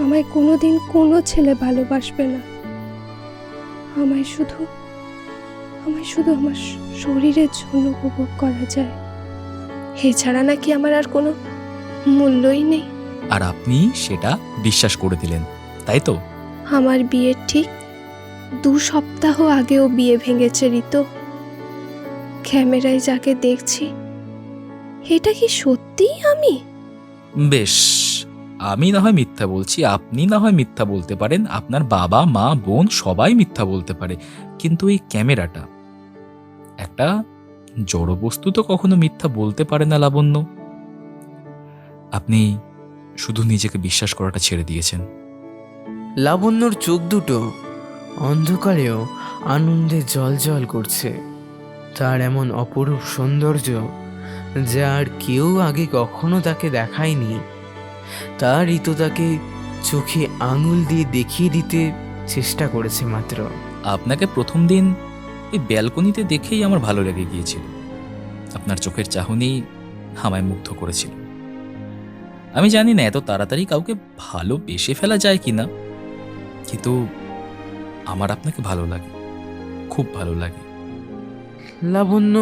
আমায় কোনোদিন কোনো ছেলে ভালোবাসবে না। আমায় শুধু আমার শরীরের জন্য উপভোগ করা যায়। এছাড়া নাকি আমার আর কোনো মূল্যই নেই। আর আপনি সেটা বিশ্বাস করে দিলেন, তাই তো? আমার বিয়ের ঠিক 2 সপ্তাহ আগেও বিয়ে ভেঙেছে ঋতু। ক্যামেরায় যাকে দেখছি, এটা কি সত্যিই আমি? বেশ, আমি না হয় মিথ্যা বলছি, আপনি না হয় মিথ্যা বলতে পারেন, আপনার বাবা মা বোন সবাই মিথ্যা বলতে পারে, কিন্তু এই ক্যামেরাটা একটা জড় বস্তু তো কখনো মিথ্যা বলতে পারে না লাবণ্য। আপনি শুধু নিজেকে বিশ্বাস করাটা ছেড়ে দিয়েছেন। লাবণ্যর চোখ দুটো অন্ধকারেও আনন্দে জল করছে। তার এমন অপরূপ সৌন্দর্য যা আর কেউ আগে কখনো তাকে দেখায়নি। তার ঋতু তাকে চোখে আঙুল দিয়ে দেখিয়ে দিতে চেষ্টা করেছে মাত্র। আপনাকে প্রথম দিন ওই ব্যালকনিতে দেখেই আমার ভালো লেগে গিয়েছিল। আপনার চোখের চাহনি আমায় মুগ্ধ করেছিল। আমি জানি না এত তাড়াতাড়ি কাউকে ভালোবেসে ফেলা যায় কিনা, কিন্তু আমার আপনাকে ভালো লাগে, খুব ভালো লাগে। লাবণ্য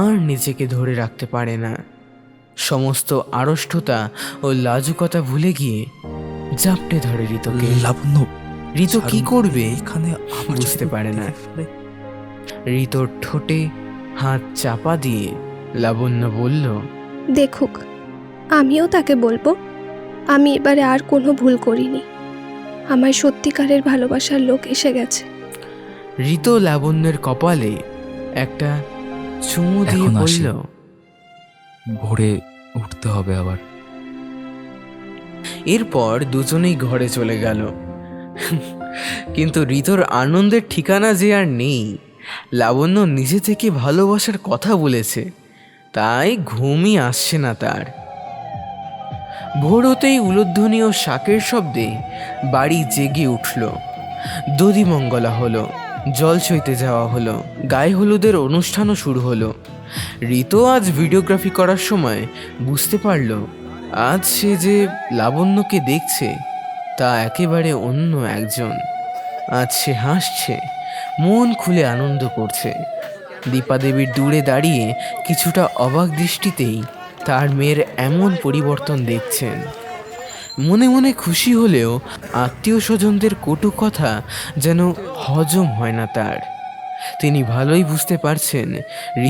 আর নিজেকে ধরে রাখতে পারে না। সমস্ত আড়ষ্টতা ও লাজুকতা ভুলে গিয়ে জাপটে ধরে ঋতুকে। লাবণ্য, ঋতু কি করবে এখানে বুঝতে পারে না। ঋতুর ঠোঁটে হাত চাপা দিয়ে লাবণ্য বলল, দেখুক, আমিও তাকে বলবো আমি এবারে আর কোনো ভুল করিনি। আমার সত্যিকারের ভালোবাসার লোক এসে গেছে। ঋতু লাবণ্যের কপালে একটা চুমু দিয়ে এখন আসি। বলল, ভোরে উঠতে হবে আবার। এরপর দুজনেই ঘরে চলে গেল। কিন্তু ঋতুর আনন্দের ঠিকানা যে আর নেই। লাবণ্য নিজে থেকে ভালোবাসার কথা বলেছে, তাই ঘুমই আসছে না তার। ভোর হতেই উলুধ্বনি ও শাকের শব্দে বাড়ি জেগে উঠল। দধিমঙ্গলা হলো, জল সইতে যাওয়া হলো, গায়ে হলুদের অনুষ্ঠানও শুরু হলো। ঋতু আজ ভিডিওগ্রাফি করার সময় বুঝতে পারল আজ সে যে লাবণ্যকে দেখছে তা একেবারে অন্য একজন। আজ সে হাসছে, মন খুলে আনন্দ করছে। দীপাদেবীর দূরে দাঁড়িয়ে কিছুটা অবাক দৃষ্টিতেই তার মেয়ের এমন পরিবর্তন দেখছেন। মনে মনে খুশি হলেও আত্মীয় স্বজনদের কটু কথা যেন হজম হয় না তার। তিনি ভালোই বুঝতে পারছেন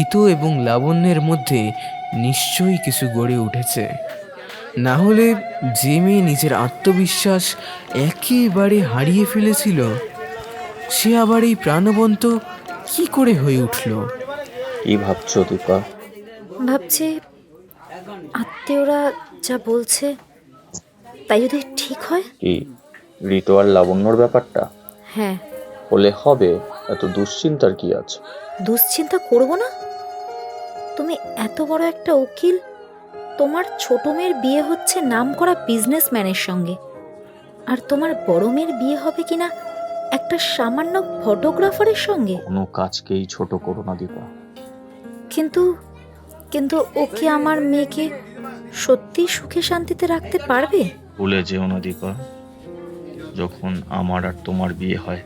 ঋতু এবং লাবণ্যের মধ্যে নিশ্চয়ই কিছু গড়ে উঠেছে। না হলে যে মেয়ে নিজের আত্মবিশ্বাস একেবারে হারিয়ে ফেলেছিল, সে আবার এই প্রাণবন্ত কি করে হয়ে উঠল? কি ভাবছো দীপা? ভাবছি আত্মীয়রা যা বলছে তাই যদি ঠিক হয়। কি ঋতু আর লাবণ্যর ব্যাপারটা? হ্যাঁ, হলে হবে, এত দুশ্চিন্তার কি আছে? দুশ্চিন্তা করব না। তুমি এত বড় একটা উকিল, তোমার ছোট মেয়ের বিয়ে হচ্ছে নামকরা বিজনেসম্যানের সঙ্গে, আর তোমার বড় মেয়ের বিয়ে হবে কিনা একটা সামান্য ফটোগ্রাফারের সঙ্গে। কোনো কাজকেই ছোট করো না দীপা। কিন্তু কিন্তু ও কি আমার মেয়েকে সত্যি সুখে শান্তিতে রাখতে পারবে? ভুলে যেও না দীপা, যখন আমার আর তোমার বিয়ে হয়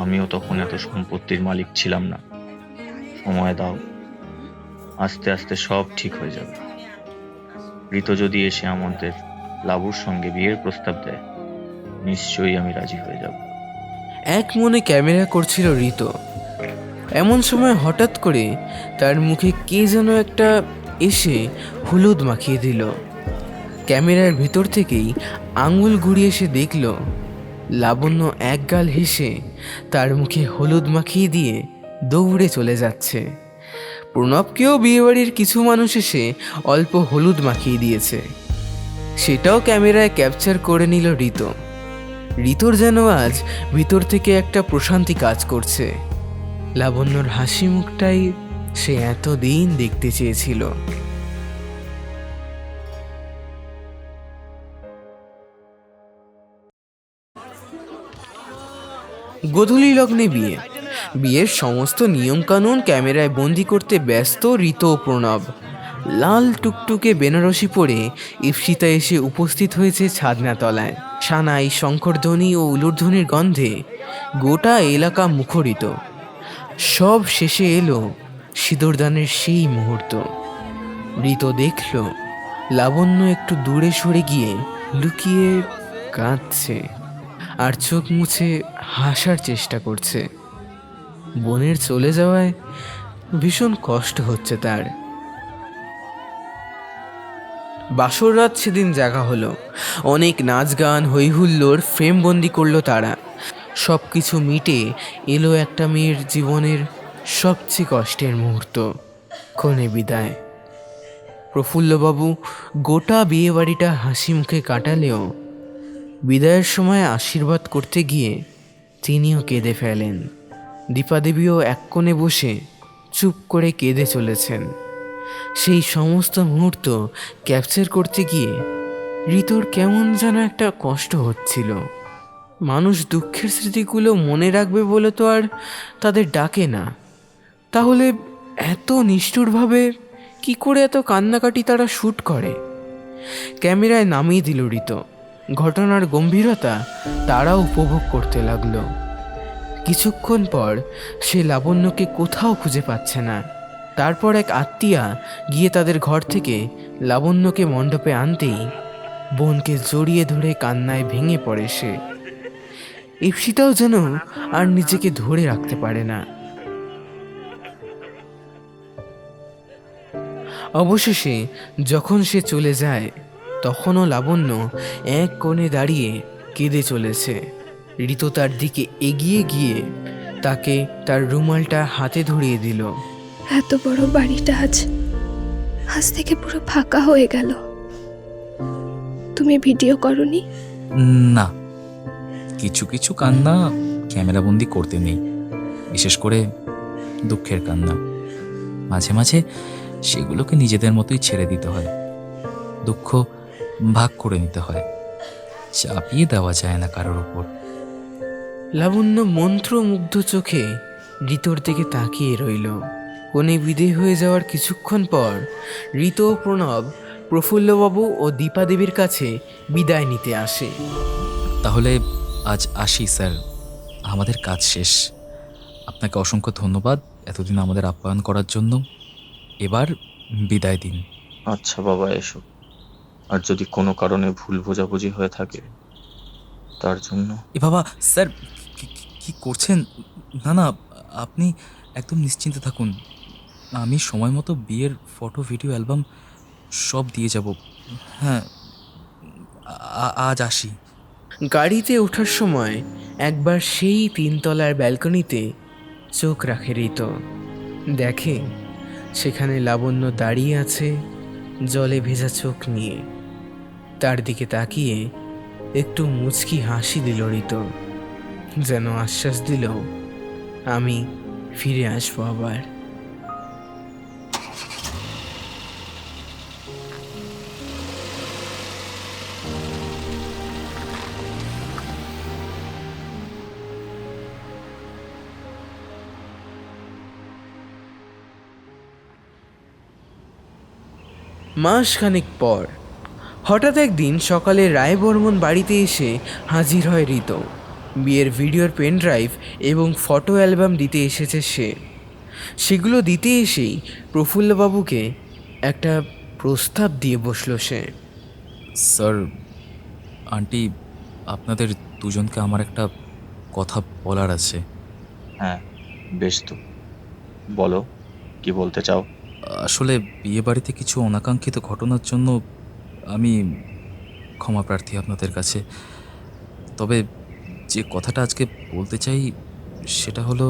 আমিও তখন এত সম্পত্তির মালিক ছিলাম না। সময় দাও, আস্তে আস্তে সব ঠিক হয়ে যাবে। ঋতু যদি এসে আমাদের লাবুর সঙ্গে বিয়ের প্রস্তাব দেয়, নিশ্চয়ই আমি রাজি হয়ে যাব। এক মনে ক্যামেরা করছিল ঋতু। এমন সময় হঠাৎ করে তার মুখে কে যেন একটা এসে হলুদ মাখিয়ে দিল। ক্যামেরার ভেতর থেকেই আঙুল ঘুরিয়ে এসে দেখল লাবণ্য একগাল হেসে তার মুখে হলুদ মাখিয়ে দিয়ে দৌড়ে চলে যাচ্ছে। প্রণবকেও বিয়েবাড়ির কিছু মানুষ এসে অল্প হলুদ মাখিয়ে দিয়েছে, সেটাও ক্যামেরায় ক্যাপচার করে নিল ঋতু। ঋতুর যেন আজ ভিতর থেকে একটা প্রশান্তি কাজ করছে। লাবণ্যর হাসি মুখটাই সে এতদিন দেখতে চেয়েছিল। গোধূলি লগ্নে বিয়ে। বিয়ের সমস্ত নিয়মকানুন ক্যামেরায় বন্দি করতে ব্যস্ত ঋতু ও প্রণব। লাল টুকটুকে বেনারসি পরে ইপসিতা এসে উপস্থিত হয়েছে ছাদনাতলায়। সানাই, শঙ্করধ্বনি ও উলুধ্বনির গন্ধে গোটা এলাকা মুখরিত। সব শেষে এলো সিঁদুরদানের সেই মুহূর্ত। ঋত দেখল লাবণ্য একটু দূরে সরে গিয়ে লুকিয়ে কাঁদছে আর চোখ মুছে হাসার চেষ্টা করছে। বোনের চলে যাওয়ায় ভীষণ কষ্ট হচ্ছে তার। বাসর রাত সেদিন জাগা হলো। অনেক নাচ গান, হইহুল্লোর ফ্রেমবন্দি করলো তারা। সব কিছু মিটে এলো একটা মেয়ের জীবনের সবচেয়ে কষ্টের মুহূর্ত, কনে বিদায়। প্রফুল্লবাবু গোটা বিয়ে বাড়িটা হাসি মুখে কাটালেও বিদায়ের সময় আশীর্বাদ করতে গিয়ে তিনিও কেঁদে ফেলেন। দীপাদেবীও এক কোণে বসে চুপ করে কেঁদে চলেছেন। সেই সমস্ত মুহূর্ত ক্যাপচার করতে গিয়ে ঋতুর কেমন যেন একটা কষ্ট হচ্ছিল। মানুষ দুঃখের স্মৃতিগুলো মনে রাখবে বলে তো আর তাদের ডাকে না। তাহলে এত নিষ্ঠুরভাবে কি করে এত কান্নাকাটি তারা শ্যুট করে? ক্যামেরায় নামিয়ে দিল ঋতু। ঘটনার গম্ভীরতা তারা উপভোগ করতে লাগলো। কিছুক্ষণ পর সে লাবণ্যকে কোথাও খুঁজে পাচ্ছে না। তারপর এক আত্মীয়া গিয়ে তাদের ঘর থেকে লাবণ্যকে মণ্ডপে আনতেই বোনকে জড়িয়ে ধরে কান্নায় ভেঙে পড়ে সে। ইপসিতাও যেন আর নিজেকে ধরে রাখতে পারে না। অবশেষে যখন সে চলে যায় তখনও লাবণ্য এক কোণে দাঁড়িয়ে কেঁদে চলেছে। ঋতু তার দিকে এগিয়ে গিয়ে তাকে তার রুমালটা হাতে ধরিয়ে দিল। এত বড় বাড়িটা আজ থেকে পুরো ফাঁকা হয়ে গেল। তুমি ভিডিও করনি? না, কিছু কিছু কান্না ক্যামেরাবন্দি করতে নেই, বিশেষ করে দুঃখের কান্না। মাঝে মাঝে সেগুলোকে নিজেদের মতোই ছেড়ে দিতে হয়। দুঃখ ভাগ করে নিতে হয়, চাপিয়ে দেওয়া যায় না কারোর ওপর। লাবণ্য মন্ত্রমুগ্ধ চোখে ঋতুর দিকে তাকিয়ে রইল। কোণে বিদেয় হয়ে যাওয়ার কিছুক্ষণ পর ঋতু ও প্রণব প্রফুল্লবাবু ও দীপাদেবীর কাছে বিদায় নিতে আসে। তাহলে আজ আসি স্যার, আমাদের কাজ শেষ। আপনাকে অসংখ্য ধন্যবাদ এতদিন আমাদের আপ্যায়ন করার জন্য। এবার বিদায় দিন। আচ্ছা বাবা, এসো। আর যদি কোনো কারণে ভুল বোঝাবুঝি হয়ে থাকে তার জন্য। এ বাবা, স্যার কি করছেন? না না, আপনি একদম নিশ্চিন্তে থাকুন। আমি সময় মতো বিয়ের ফটো, ভিডিও, অ্যালবাম সব দিয়ে যাব। হ্যাঁ, আজ আসি। গাড়িতে ওঠার সময় একবার সেই 3 তলার ব্যালকনিতে চোখ রাখে ঋতু। দেখে সেখানে লাবণ্য দাঁড়িয়ে আছে জলে ভেজা চোখ নিয়ে। তার দিকে তাকিয়ে একটু মুচকি হাসি দিল ঋতু, যেন আশ্বাস দিল আমি ফিরে আসবো আবার। মাসখানেক পর হঠাৎ একদিন সকালে রায়বর্মন বাড়িতে এসে হাজির হয় ঋতু। বিয়ের ভিডিওর পেন ড্রাইভ এবং ফটো অ্যালবাম দিতে এসেছে সে। সেগুলো দিতে এসেই প্রফুল্লবাবুকে একটা প্রস্তাব দিয়ে বসলো সে। স্যার, আন্টি, আপনাদের দুজনকে আমার একটা কথা বলার আছে। হ্যাঁ, বেশ তো, বলো কি বলতে চাও। আসলে বিয়ে বাড়িতে কিছু অনাকাঙ্ক্ষিত ঘটনার জন্য আমি ক্ষমা প্রার্থী আপনাদের কাছে। তবে যে কথাটা আজকে বলতে চাই সেটা হলো,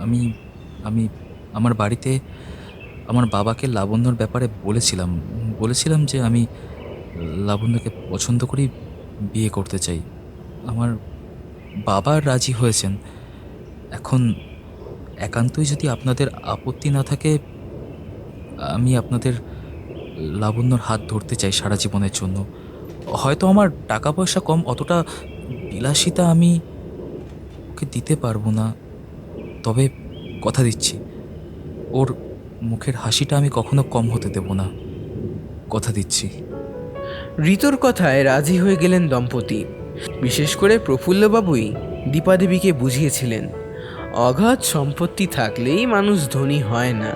আমি আমি আমার বাড়িতে আমার বাবাকে লাবণ্যর ব্যাপারে বলেছিলাম যে আমি লাবণ্যকে পছন্দ করি, বিয়ে করতে চাই। আমার বাবা রাজি হয়েছেন। এখন একান্তই যদি আপনাদের আপত্তি না থাকে, আমি আপনাদের লাবণ্যর হাত ধরতে চাই সারা জীবনের জন্য। হয়তো আমার টাকা পয়সা কম, অতটা বিলাসিতা আমি ওকে দিতে পারবো না, তবে কথা দিচ্ছি ওর মুখের হাসিটা আমি কখনো কম হতে দেব না, কথা দিচ্ছি। ঋতুর কথায় রাজি হয়ে গেলেন দম্পতি। বিশেষ করে প্রফুল্লবাবুই দীপাদেবীকে বুঝিয়েছিলেন, অগাধ সম্পত্তি থাকলেই মানুষ ধনী হয় না,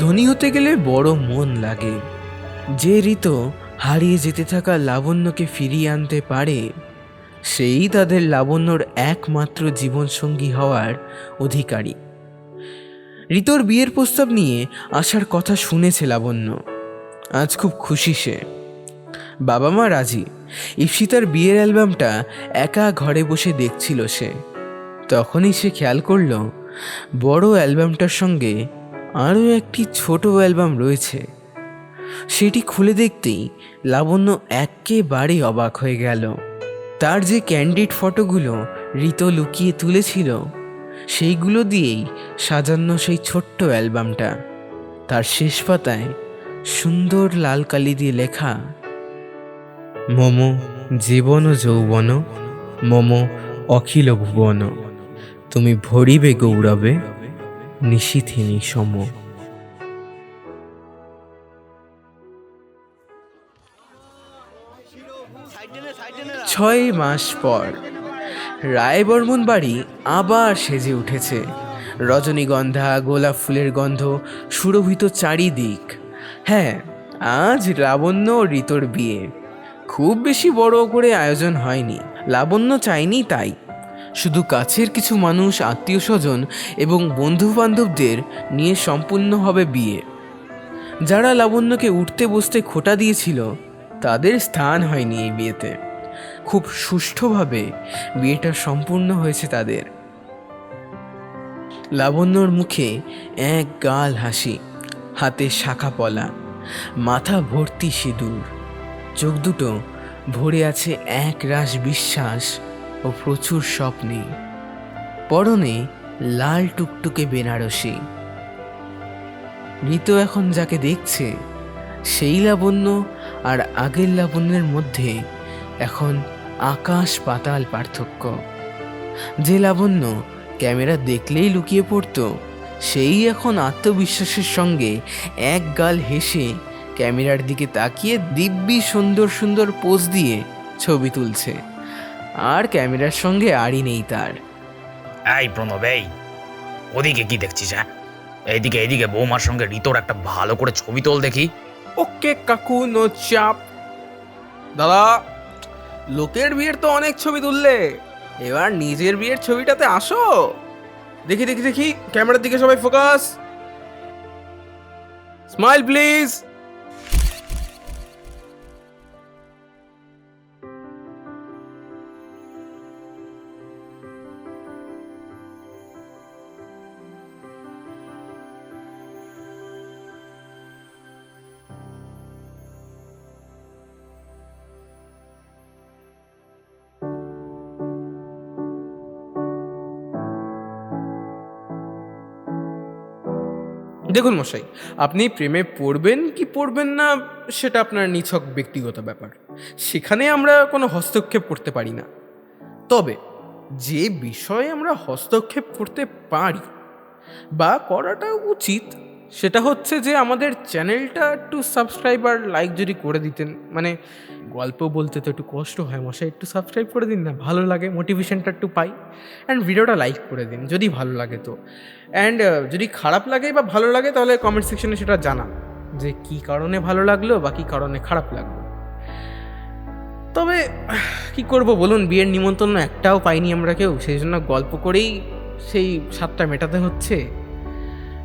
ধনী হতে গেলে বড় মন লাগে। যে ঋতু হারিয়ে যেতে থাকা লাবণ্যকে ফিরিয়ে আনতে পারে, সেই তাদের লাবণ্যর একমাত্র জীবনসঙ্গী হওয়ার অধিকারী। ঋতুর বিয়ের প্রস্তাব নিয়ে আসার কথা শুনেছে লাবণ্য। আজ খুব খুশি সে। বাবা মা রাজি। ঈপ্সিতার বিয়ের অ্যালবামটা একা ঘরে বসে দেখছিল সে। তখনই সে খেয়াল করল বড় অ্যালবামটার সঙ্গে আরও একটি ছোট অ্যালবাম রয়েছে। সেটি খুলে দেখতেই লাবণ্য একেবারে অবাক হয়ে গেল। তার যে ক্যান্ডিড ফটোগুলো ঋতু লুকিয়ে তুলেছিল, সেইগুলো দিয়েই সাজানো সেই ছোট্ট অ্যালবামটা। তার শেষ পাতায় সুন্দর লাল কালি দিয়ে লেখা, মম জীবন যৌবন, মম অখিল ভুবন, তুমি ভরিবে গৌরবে, নিশীথিনী সম। 6 মাস পর রায়বর্মন বাড়ি আবার সেজে উঠেছে। রজনীগন্ধা, গোলাপ ফুলের গন্ধ সুরভিত চারিদিক। হ্যাঁ, আজ লাবণ্য ও ঋতুর বিয়ে। খুব বেশি বড় করে আয়োজন হয়নি, লাবণ্য চাইনি তাই। শুধু কাছের কিছু মানুষ, আত্মীয় স্বজন এবং বন্ধু বান্ধবদের নিয়ে সম্পূর্ণ হবে বিয়ে। যারা লাবণ্যকে উঠতে বসতে খোঁটা দিয়েছিল, তাদের স্থান হয়নি এই বিয়েতে। খুব সুষ্ঠুভাবে বিয়েটা সম্পূর্ণ হয়েছে তাদের। লাবণ্যর মুখে এক গাল হাসি, হাতে শাখা পলা, মাথা ভর্তি সিঁদুর, চোখ দুটো ভরে আছে এক রাশ বিশ্বাস ও প্রচুর স্বপ্নে। পরনে লাল টুকটুকে বেনারসি। ঋতু এখন যাকে দেখছে, সেই লাবণ্য আর আগের লাবণ্যের মধ্যে এখন আকাশ পাতাল পার্থক্য। যে লাবণ্য ক্যামেরা দেখলেই লুকিয়ে পড়তো, সেই এখন আত্মবিশ্বাসের সঙ্গে এক গাল হেসে ক্যামেরার দিকে তাকিয়ে দিব্যি সুন্দর সুন্দর পোজ দিয়ে ছবি তুলছে। আর ক্যামেরার সঙ্গে আড়ি নেই তার। এই প্রণব, এই ওদিকে কি দেখছিস? হ্যাঁ, এইদিকে এইদিকে বৌমার সঙ্গে ঋতুর একটা ভালো করে ছবি তোল দেখি। ওকে কাকু, নো চাপ। দাদা, লোকের বিয়ের তো অনেক ছবি তুললে, এবার নিজের বিয়ের ছবিটাতে আসো। দেখি দেখি দেখি, ক্যামেরার দিকে সবাই ফোকাস, স্মাইল প্লিজ। দেখুন মশাই, আপনি প্রেমে পড়বেন কি পড়বেন না সেটা আপনার নিছক ব্যক্তিগত ব্যাপার, সেখানে আমরা কোনো হস্তক্ষেপ করতে পারি না। তবে যে বিষয়ে আমরা হস্তক্ষেপ করতে পারি বা করাটা উচিত, সেটা হচ্ছে যে আমাদের চ্যানেলটা একটু সাবস্ক্রাইব আর লাইক যদি করে দিতেন। মানে গল্প বলতে তো একটু কষ্ট হয় মশাই, একটু সাবস্ক্রাইব করে দিন না, ভালো লাগে, মোটিভেশনটা একটু পাই। অ্যান্ড ভিডিওটা লাইক করে দিন যদি ভালো লাগে তো। অ্যান্ড যদি খারাপ লাগে বা ভালো লাগে, তাহলে কমেন্ট সেকশনে সেটা জানান যে কী কারণে ভালো লাগলো বা কী কারণে খারাপ লাগলো। তবে কি করব বলুন, বিয়ের নিমন্ত্রণ একটাও পাইনি আমরা কেউ, সেই জন্য গল্প করেই সেই স্বাদটা মেটাতে হচ্ছে।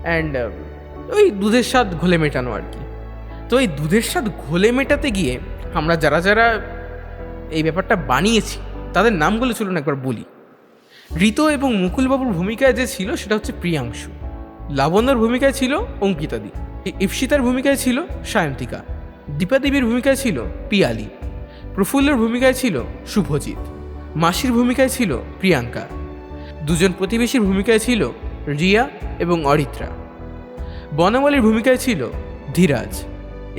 অ্যান্ড ওই দুধের স্বাদ ঘোলে মেটানো আর কি। তো এই দুধের স্বাদ ঘোলে মেটাতে গিয়ে আমরা যারা যারা এই ব্যাপারটা বানিয়েছি, তাদের নামগুলো চলুন একবার বলি। ঋতু এবং মুকুলবাবুর ভূমিকায় যে ছিল সেটা হচ্ছে প্রিয়াংশু। লাবণ্যর ভূমিকায় ছিল অঙ্কিতাদি। ঈপ্সিতার ভূমিকায় ছিল সায়ন্তিকা। দীপাদেবীর ভূমিকায় ছিল পিয়ালি। প্রফুল্লের ভূমিকায় ছিল শুভজিৎ। মাসির ভূমিকায় ছিল প্রিয়াঙ্কা। দুজন প্রতিবেশীর ভূমিকায় ছিল রিয়া এবং অরিত্রা। বনমালীর ভূমিকায় ছিল ধীরাজ।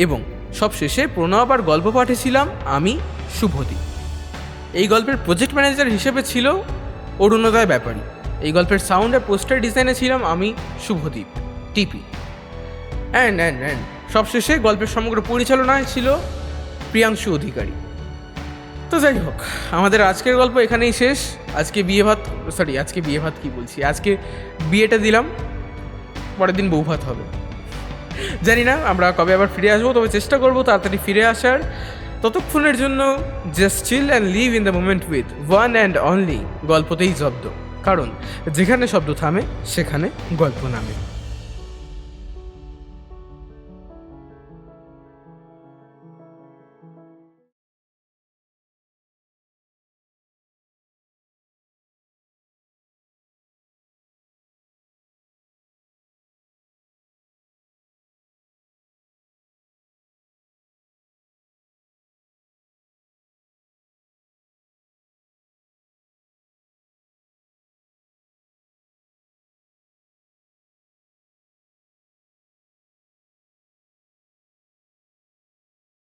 এবং সবশেষে প্রণব আর গল্প পাঠে ছিলাম আমি, শুভদীপ। এই গল্পের প্রজেক্ট ম্যানেজার হিসেবে ছিল অরুণোদয় ব্যাপারী। এই গল্পের সাউন্ড আর পোস্টার ডিজাইনে ছিলাম আমি, শুভদীপ, টিপি। অ্যান্ড সবশেষে গল্পের সমগ্র পরিচালনায় ছিল প্রিয়াংশু অধিকারী। তো যাই হোক, আমাদের আজকের গল্প এখানেই শেষ। আজকে বিয়ে ভাত কি বলছি, আজকে বিয়েটা দিলাম, পরের দিন বউ ভাত হবে। জানি না আমরা কবে আবার ফিরে আসবো, তবে চেষ্টা করবো তাড়াতাড়ি ফিরে আসার। ততক্ষণের জন্য just chill and live in the moment with one and only গল্পতেই জব্দ, কারণ যেখানে শব্দ থামে সেখানে গল্প নামে।